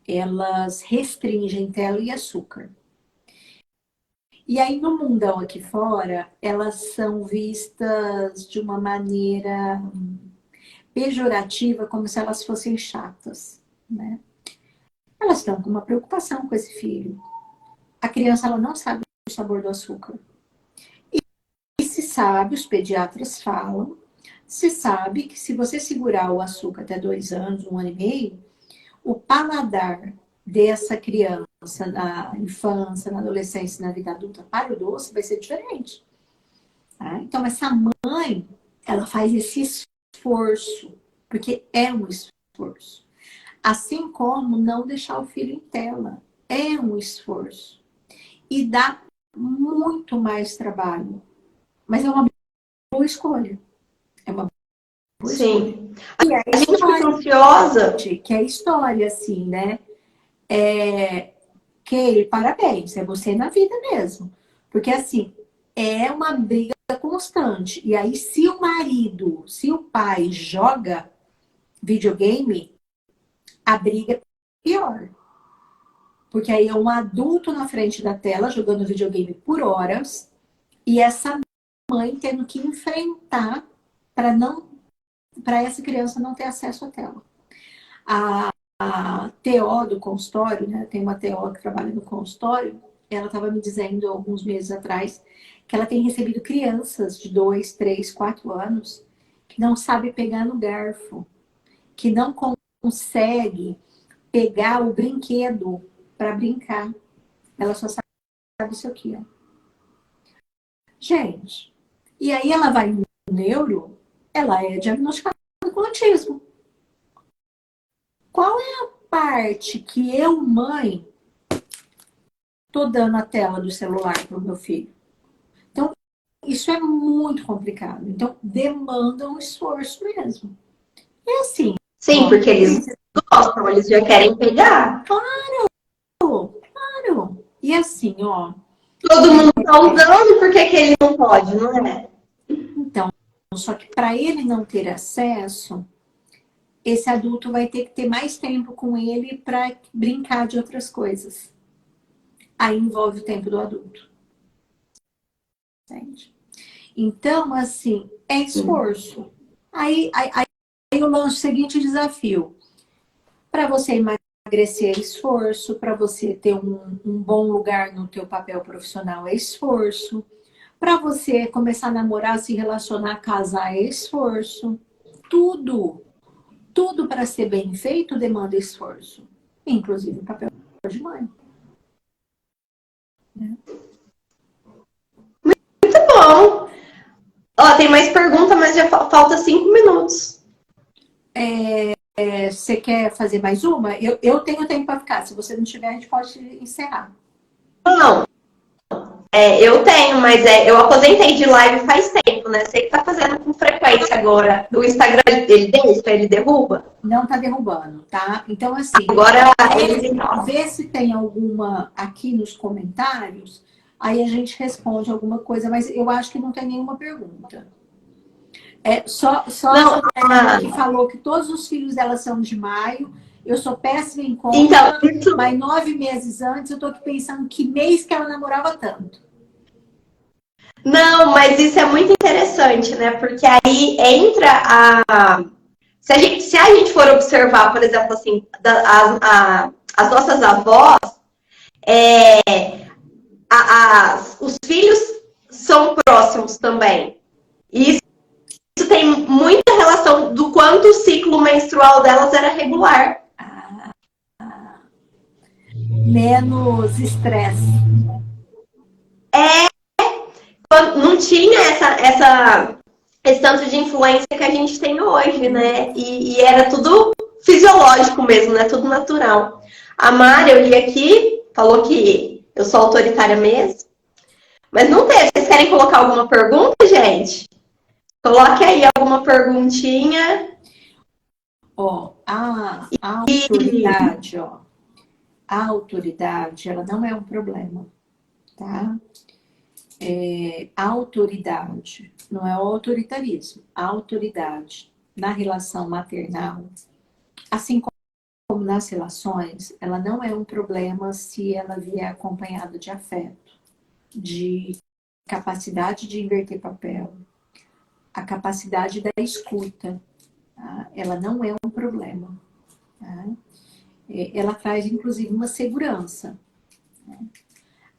elas restringem tela e açúcar. E aí, no mundão aqui fora, elas são vistas de uma maneira pejorativa, como se elas fossem chatas, né? Elas estão com uma preocupação com esse filho. A criança, ela não sabe o sabor do açúcar. E se sabe, os pediatras falam, se sabe que se você segurar o açúcar até 2 anos, 1 ano e meio, o paladar dessa criança na infância, na adolescência, na vida adulta, para o doce, vai ser diferente. Tá? Então, essa mãe, ela faz esse esforço, porque é um esforço. Assim como não deixar o filho em tela. É um esforço. E dá muito mais trabalho. Mas é uma boa escolha. É uma boa escolha. Sim. E a gente fica ansiosa. Que é a história, assim, né? Keire, parabéns. É você na vida mesmo. Porque, assim, é uma briga constante. E aí, se o marido, se o pai joga, videogame, a briga é pior. Porque aí é um adulto na frente da tela jogando videogame por horas e essa mãe tendo que enfrentar para essa criança não ter acesso à tela. A TO do consultório, né? Tem uma TO que trabalha no consultório, ela estava me dizendo alguns meses atrás que ela tem recebido crianças de 2, 3, 4 anos que não sabe pegar no garfo, que não consegue pegar o brinquedo para brincar. Ela só sabe isso aqui, ó. Gente, e aí ela vai no neuro, ela é diagnosticada com autismo. Qual é a parte que eu, mãe, tô dando a tela do celular para o meu filho? Então, isso é muito complicado. Então, demanda um esforço mesmo. É assim. Sim, Ó, porque eles gostam, eles já querem pegar. claro. E assim, ó. Todo mundo tá usando, por que ele não pode, não é? Então, só que para ele não ter acesso, esse adulto vai ter que ter mais tempo com ele para brincar de outras coisas. Aí envolve o tempo do adulto. Entende? Então, assim, é esforço. Aí eu lanço o seguinte desafio. Para você emagrecer é esforço, para você ter um bom lugar no teu papel profissional é esforço, para você começar a namorar, se relacionar, casar é esforço. Tudo para ser bem feito demanda esforço, inclusive o papel de mãe. Né? Muito bom. Ó, tem mais pergunta, mas já falta 5 minutos. Você quer fazer mais uma? Eu tenho tempo para ficar. Se você não tiver, a gente pode encerrar. Não, eu tenho, mas eu aposentei de live faz tempo, né? Você que tá fazendo com frequência agora. O Instagram dele deixa, ele derruba? Não tá derrubando, tá? Então, assim, Agora ele... vê se tem alguma aqui nos comentários, aí a gente responde alguma coisa, mas eu acho que não tem nenhuma pergunta. Só Não, a que falou que todos os filhos dela são de maio. Eu sou péssima em conta, então, isso... mas 9 meses antes eu tô aqui pensando que mês que ela namorava tanto. Não, mas isso é muito interessante, né? Porque aí entra a... Se a gente for observar, por exemplo, assim, as nossas avós, os filhos são próximos também. E isso tem muita relação do quanto o ciclo menstrual delas era regular. Menos estresse. Não tinha esse tanto de influência que a gente tem hoje, né? E era tudo fisiológico mesmo, né? Tudo natural. A Mari, eu li aqui, falou que eu sou autoritária mesmo. Mas não teve. Vocês querem colocar alguma pergunta, gente? Coloque aí alguma perguntinha. Ó, a autoridade, ó. A autoridade, ela não é um problema, tá? A autoridade, não é o autoritarismo. A autoridade na relação maternal, assim como nas relações, ela não é um problema se ela vier acompanhada de afeto, de capacidade de inverter papel, a capacidade da escuta. Tá? Ela não é um problema. Tá? Ela traz, inclusive, uma segurança. Né?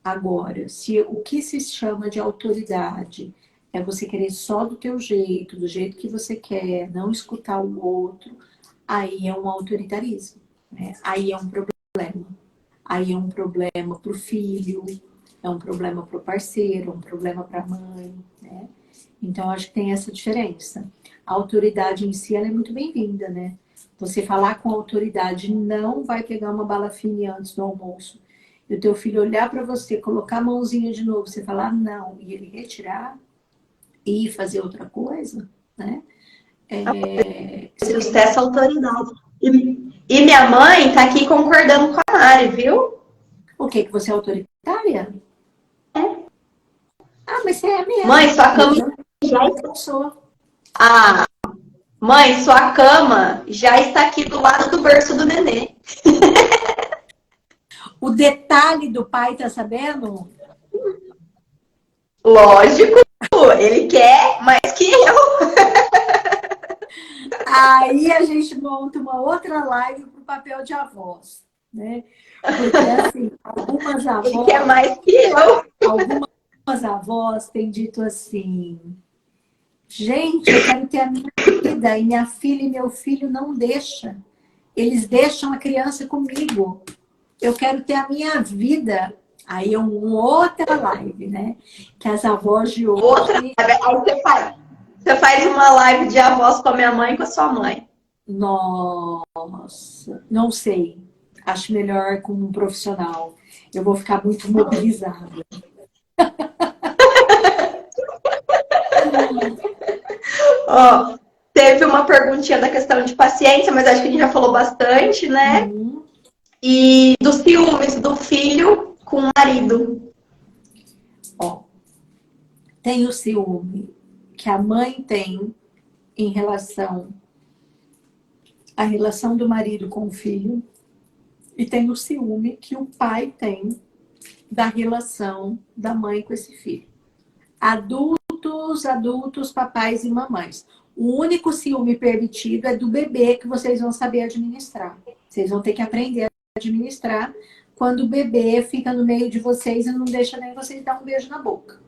Agora, se o que se chama de autoridade é você querer só do teu jeito, do jeito que você quer, não escutar o outro, aí é um autoritarismo. Né? Aí é um problema. Aí é um problema para o filho, é um problema para o parceiro, é um problema para a mãe. Né? Então, acho que tem essa diferença. A autoridade em si, ela é muito bem-vinda, né? Você falar com autoridade não vai pegar uma bala fine antes do almoço. E o teu filho olhar para você, colocar a mãozinha de novo, você falar não, e ele retirar e fazer outra coisa, né? Você tem essa autoridade. E minha mãe tá aqui concordando com a Mari, viu? O que você é autoritária? É. Ah, mas você é mesmo. Mãe, sua cama já eu sou. Ah, Mãe, sua cama já está aqui do lado do berço do nenê. O detalhe do pai, tá sabendo? Lógico, ele quer mais que eu. Aí a gente monta uma outra live pro papel de avós, né? Porque, assim, Ele quer mais que eu. algumas avós têm dito assim: gente, eu quero ter a minha vida e minha filha e meu filho não deixam. Eles deixam a criança comigo. Eu quero ter a minha vida. Aí é uma outra live, né? Que as avós de Outra hoje, live. Aí você faz uma live de avós com a minha mãe e com a sua mãe. nossa, não sei. Acho melhor com um profissional. Eu vou ficar muito mobilizada. Ó, teve uma perguntinha da questão de paciência, mas acho que a gente já falou bastante, né? Uhum. E dos ciúmes do filho com o marido. Ó, tem o ciúme que a mãe tem em relação à relação do marido com o filho, e tem o ciúme que o pai tem da relação da mãe com esse filho. Adultos, papais e mamães. O único ciúme permitido é do bebê que vocês vão saber administrar. Vocês vão ter que aprender a administrar quando o bebê fica no meio de vocês e não deixa nem vocês dar um beijo na boca.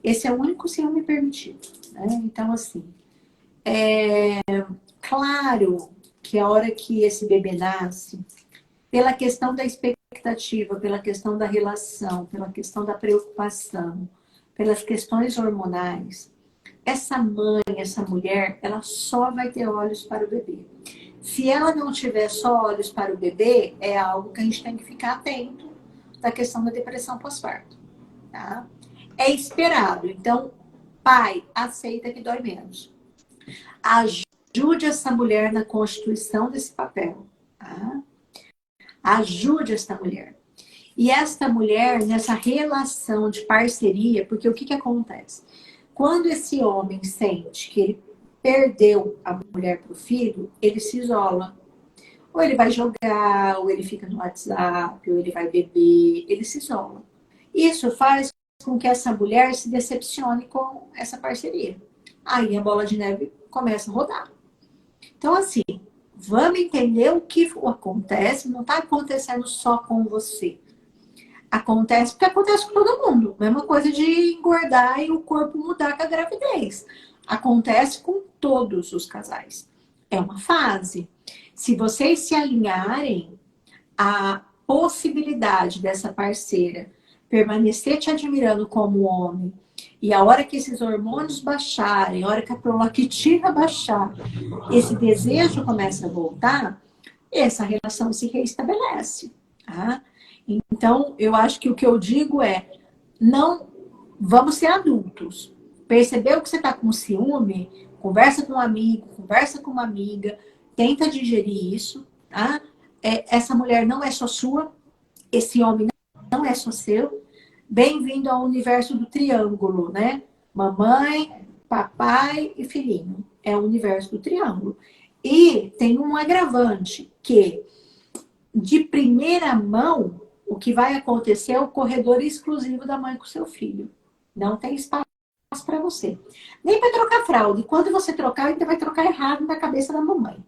Esse é o único ciúme permitido, né? Então, assim, claro que a hora que esse bebê nasce, pela questão da expectativa, pela questão da relação, pela questão da preocupação, pelas questões hormonais, essa mãe, essa mulher, ela só vai ter olhos para o bebê. Se ela não tiver só olhos para o bebê, é algo que a gente tem que ficar atento da questão da depressão pós-parto, tá? É esperado. Então, pai, aceita que dói menos. Ajude essa mulher na constituição desse papel, tá? Ajude esta mulher. E esta mulher, nessa relação de parceria, porque o que, que acontece? Quando esse homem sente que ele perdeu a mulher para o filho, ele se isola. Ou ele vai jogar, ou ele fica no WhatsApp, ou ele vai beber, ele se isola. Isso faz com que essa mulher se decepcione com essa parceria. Aí a bola de neve começa a rodar. Então, assim, vamos entender o que acontece, não está acontecendo só com você. Acontece porque acontece com todo mundo. Mesma coisa de engordar e o corpo mudar com a gravidez. Acontece com todos os casais. É uma fase. Se vocês se alinharem, a possibilidade dessa parceira permanecer te admirando como homem, e a hora que esses hormônios baixarem, a hora que a prolactina baixar, esse desejo começa a voltar, essa relação se reestabelece. Tá? Então, eu acho que o que eu digo é, não vamos ser adultos. Percebeu que você está com ciúme? Conversa com um amigo, conversa com uma amiga, tenta digerir isso, tá? Essa mulher não é só sua, esse homem não é só seu. Bem-vindo ao universo do triângulo, né? Mamãe, papai e filhinho. É o universo do triângulo. E tem um agravante, que de primeira mão, o que vai acontecer é o corredor exclusivo da mãe com seu filho. Não tem espaço para você. Nem para trocar fralda. E quando você trocar, ainda vai trocar errado na cabeça da mamãe.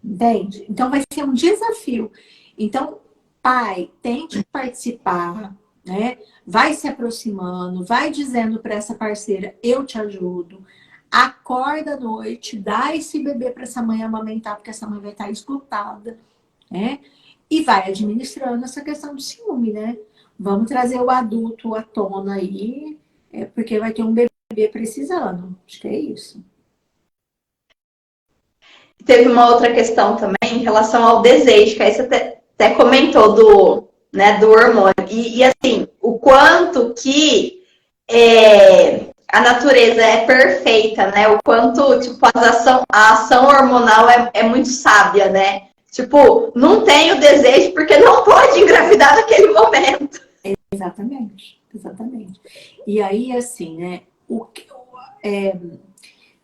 Entende? Então vai ser um desafio. Então, pai, tente participar, né? Vai se aproximando, vai dizendo para essa parceira, eu te ajudo. Acorda à noite, dá esse bebê para essa mãe amamentar, porque essa mãe vai estar esgotada, né? E vai administrando essa questão do ciúme, né? Vamos trazer o adulto à tona aí, porque vai ter um bebê precisando. Acho que é isso. Teve uma outra questão também em relação ao desejo, que aí você até comentou do hormônio. E assim, o quanto que a natureza é perfeita, né? O quanto, tipo, a ação hormonal é muito sábia, né? Tipo, não tem o desejo porque não pode engravidar naquele momento. Exatamente, exatamente. E aí, assim, né?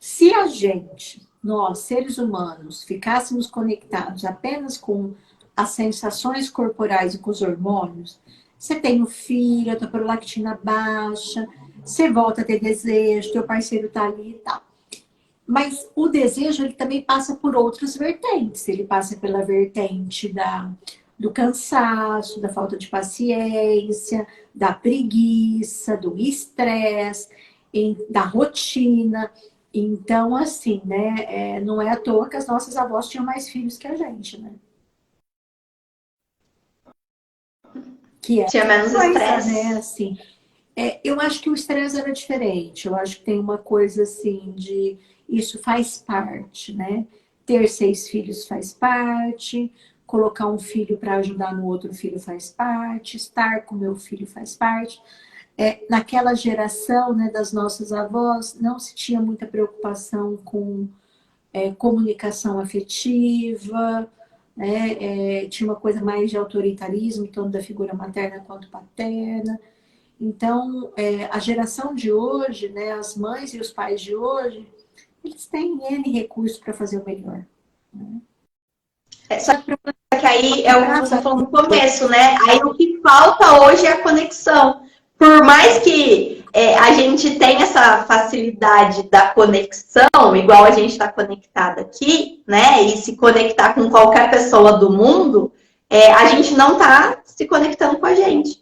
Se a gente, nós, seres humanos, ficássemos conectados apenas com as sensações corporais e com os hormônios, você tem o fígado, a prolactina baixa, você volta a ter desejo, teu parceiro tá ali e tal. Mas o desejo, ele também passa por outras vertentes. Ele passa pela vertente do cansaço, da falta de paciência, da preguiça, do estresse, da rotina. Então, assim, né? Não é à toa que as nossas avós tinham mais filhos que a gente, né? Que é Tinha menos coisa, estresse. né? Assim, eu acho que o estresse era diferente. Eu acho que tem uma coisa assim de isso faz parte, né? Ter 6 filhos faz parte, colocar um filho para ajudar no outro filho faz parte, estar com meu filho faz parte. Naquela geração, né, das nossas avós, não se tinha muita preocupação com comunicação afetiva, né? Tinha uma coisa mais de autoritarismo, tanto da figura materna quanto paterna. Então, a geração de hoje, né, as mães e os pais de hoje, eles têm N recursos para fazer o melhor. Né? Só Só que que aí é o que você para falou no começo, né? Aí o que falta hoje é a conexão. Por mais que a gente tenha essa facilidade da conexão, igual a gente está conectada aqui, né? E se conectar com qualquer pessoa do mundo, a gente não está se conectando com a gente.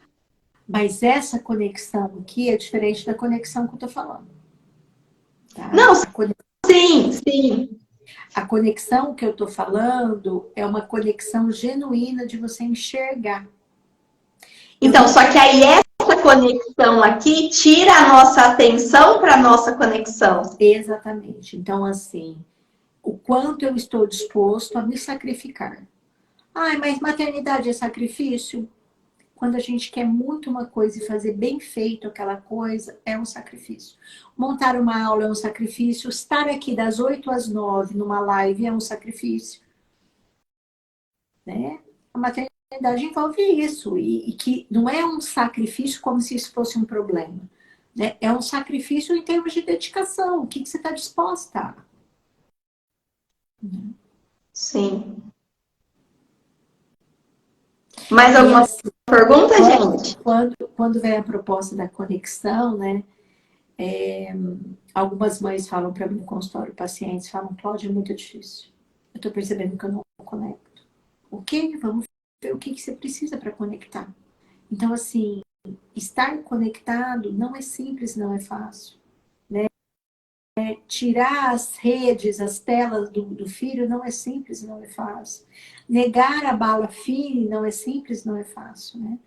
Mas essa conexão aqui é diferente da conexão que eu estou falando. Tá? Não, sim, sim. A conexão que eu estou falando é uma conexão genuína de você enxergar. Eu Então, não só que aí essa conexão aqui tira a nossa atenção para a nossa conexão. exatamente. Então, assim, o quanto eu estou disposto a me sacrificar. Ai, mas maternidade é sacrifício? Quando a gente quer muito uma coisa e fazer bem feito aquela coisa, é um sacrifício. Montar uma aula é um sacrifício. Estar aqui das 8 às 9 numa live é um sacrifício. Né? A maternidade envolve isso. E que não é um sacrifício como se isso fosse um problema. Né? É um sacrifício em termos de dedicação. O que você está disposta a? Sim. Mais E alguma assim, pergunta, gente? quando vem a proposta da conexão, né? Algumas mães falam para mim no consultório, pacientes falam, Cláudia, é muito difícil. Eu estou percebendo que eu não conecto. Ok, vamos ver o que você precisa para conectar. Então, assim, estar conectado não é simples, não é fácil. Né? Tirar as redes, as telas do filho não é simples, não é fácil. Negar a bala fine não é simples, não é fácil. Né?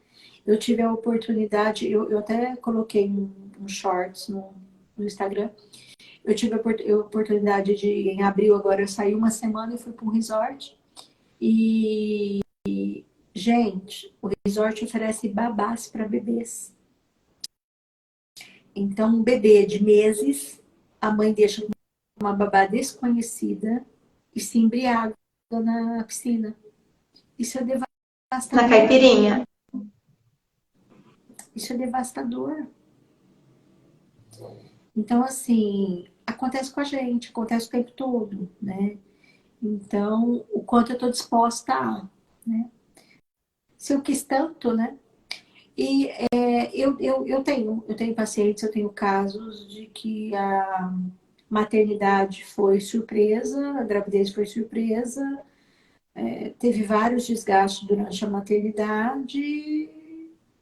Eu tive a oportunidade, eu até coloquei um shorts no Instagram. Eu tive a oportunidade de, em abril agora, eu saí uma semana e fui para um resort. E, gente, o resort oferece babás para bebês. Então, um bebê de meses, a mãe deixa com uma babá desconhecida e se embriaga na piscina. Isso é Na devastador. caipirinha. Isso é devastador. Então, assim, acontece com a gente, acontece o tempo todo, né? Então, o quanto eu estou disposta a, né? Se eu quis tanto, né? E eu tenho pacientes, eu tenho casos de que a maternidade foi surpresa, a gravidez foi surpresa, teve vários desgastes durante a maternidade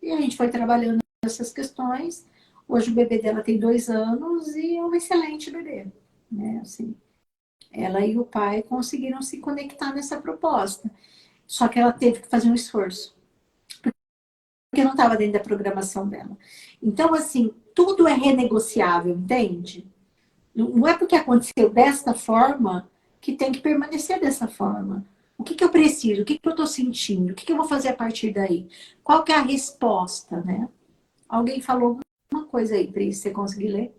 e a gente foi trabalhando essas questões. Hoje o bebê dela tem 2 anos e é um excelente bebê, né? Assim, ela e o pai conseguiram se conectar nessa proposta. Só que ela teve que fazer um esforço, porque não estava dentro da programação dela. Então, assim, tudo é renegociável, entende? Não é porque aconteceu desta forma que tem que permanecer dessa forma. O que eu preciso? O que eu estou sentindo? O que eu vou fazer a partir daí? Qual que é a resposta, né? Alguém falou alguma coisa aí, Pri, você conseguir ler?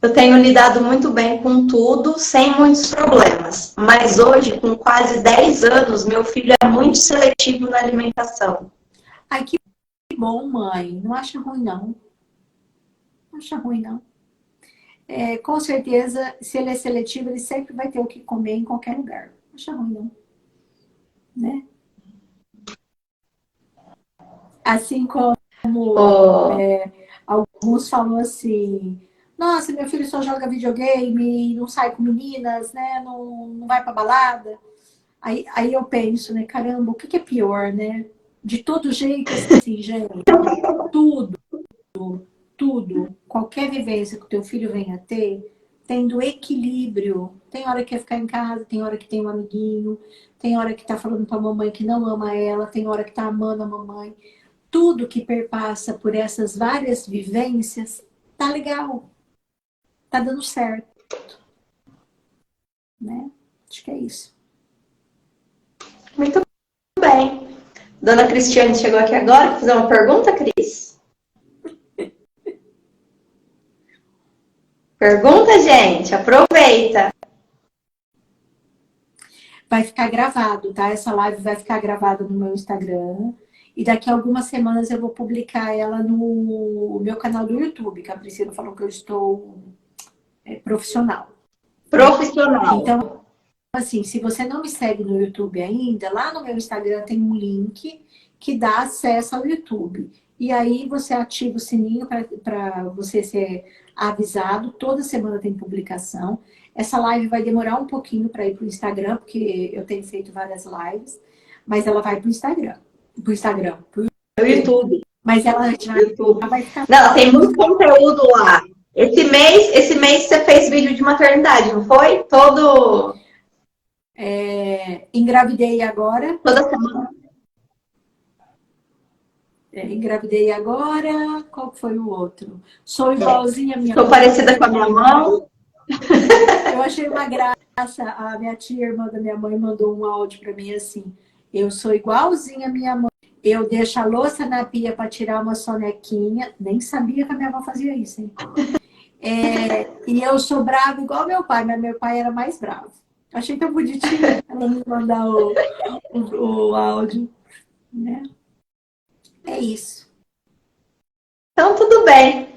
Eu tenho lidado muito bem com tudo, sem muitos problemas. Mas hoje, com quase 10 anos, meu filho é muito seletivo na alimentação. Ai, que bom, mãe. Não acha ruim, não. Não acha ruim, não. com certeza, se ele é seletivo, ele sempre vai ter o que comer em qualquer lugar. Não acha ruim, não. Né? Assim como Oh, alguns falam assim, nossa, meu filho só joga videogame, não sai com meninas, né? Não vai pra balada. Aí eu penso, né? Caramba, o que é pior, né? De todo jeito, assim, gente, tudo, tudo, qualquer vivência que o teu filho venha a ter, tendo equilíbrio. Tem hora que quer ficar em casa, tem hora que tem um amiguinho, tem hora que tá falando pra mamãe que não ama ela, tem hora que tá amando a mamãe. Tudo que perpassa por essas várias vivências, tá legal, tá dando certo, né? Acho que é isso. muito bem. Dona Cristiane chegou aqui agora. Quer fazer uma pergunta, Cris? Pergunta, gente. Aproveita. Vai ficar gravado, tá? Essa live vai ficar gravada no meu Instagram. E daqui a algumas semanas eu vou publicar ela no meu canal do YouTube, que a Priscila falou que eu estou profissional, né? Profissional. Então, assim, se você não me segue no YouTube ainda, lá no meu Instagram tem um link que dá acesso ao YouTube. E aí você ativa o sininho para você ser avisado. Toda semana tem publicação. Essa live vai demorar um pouquinho para ir para o Instagram, porque eu tenho feito várias lives, mas ela vai para o Instagram. Para o Instagram, para o No YouTube. YouTube. Mas ela já YouTube. vai ficar. Não, tem muito conteúdo lá. Esse mês você fez vídeo de maternidade, não foi? Engravidei agora. Toda semana. Engravidei agora. Qual foi o outro? Sou igualzinha a minha Estou mãe. parecida com a minha mãe. Eu achei uma graça. A minha tia, irmã da minha mãe, mandou um áudio para mim assim. Eu sou igualzinha a minha mãe. Eu deixo a louça na pia para tirar uma sonequinha. Nem sabia que a minha avó fazia isso, hein? E eu sou brava igual meu pai, mas meu pai era mais bravo. Achei tão bonitinho ela me mandar o áudio, né? É isso. Então, tudo bem.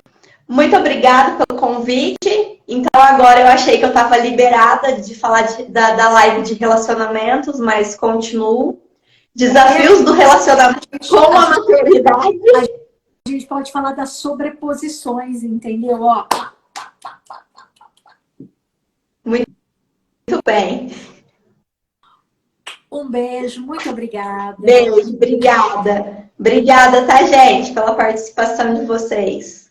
Muito obrigada pelo convite. Então, agora eu achei que eu estava liberada de falar da live de relacionamentos, mas continuo. Desafios do relacionamento com a maternidade. A gente pode falar das sobreposições, entendeu? Ó, Muito bem. um beijo, muito obrigada. Beijo, obrigada. Obrigada, tá, gente, pela participação de vocês.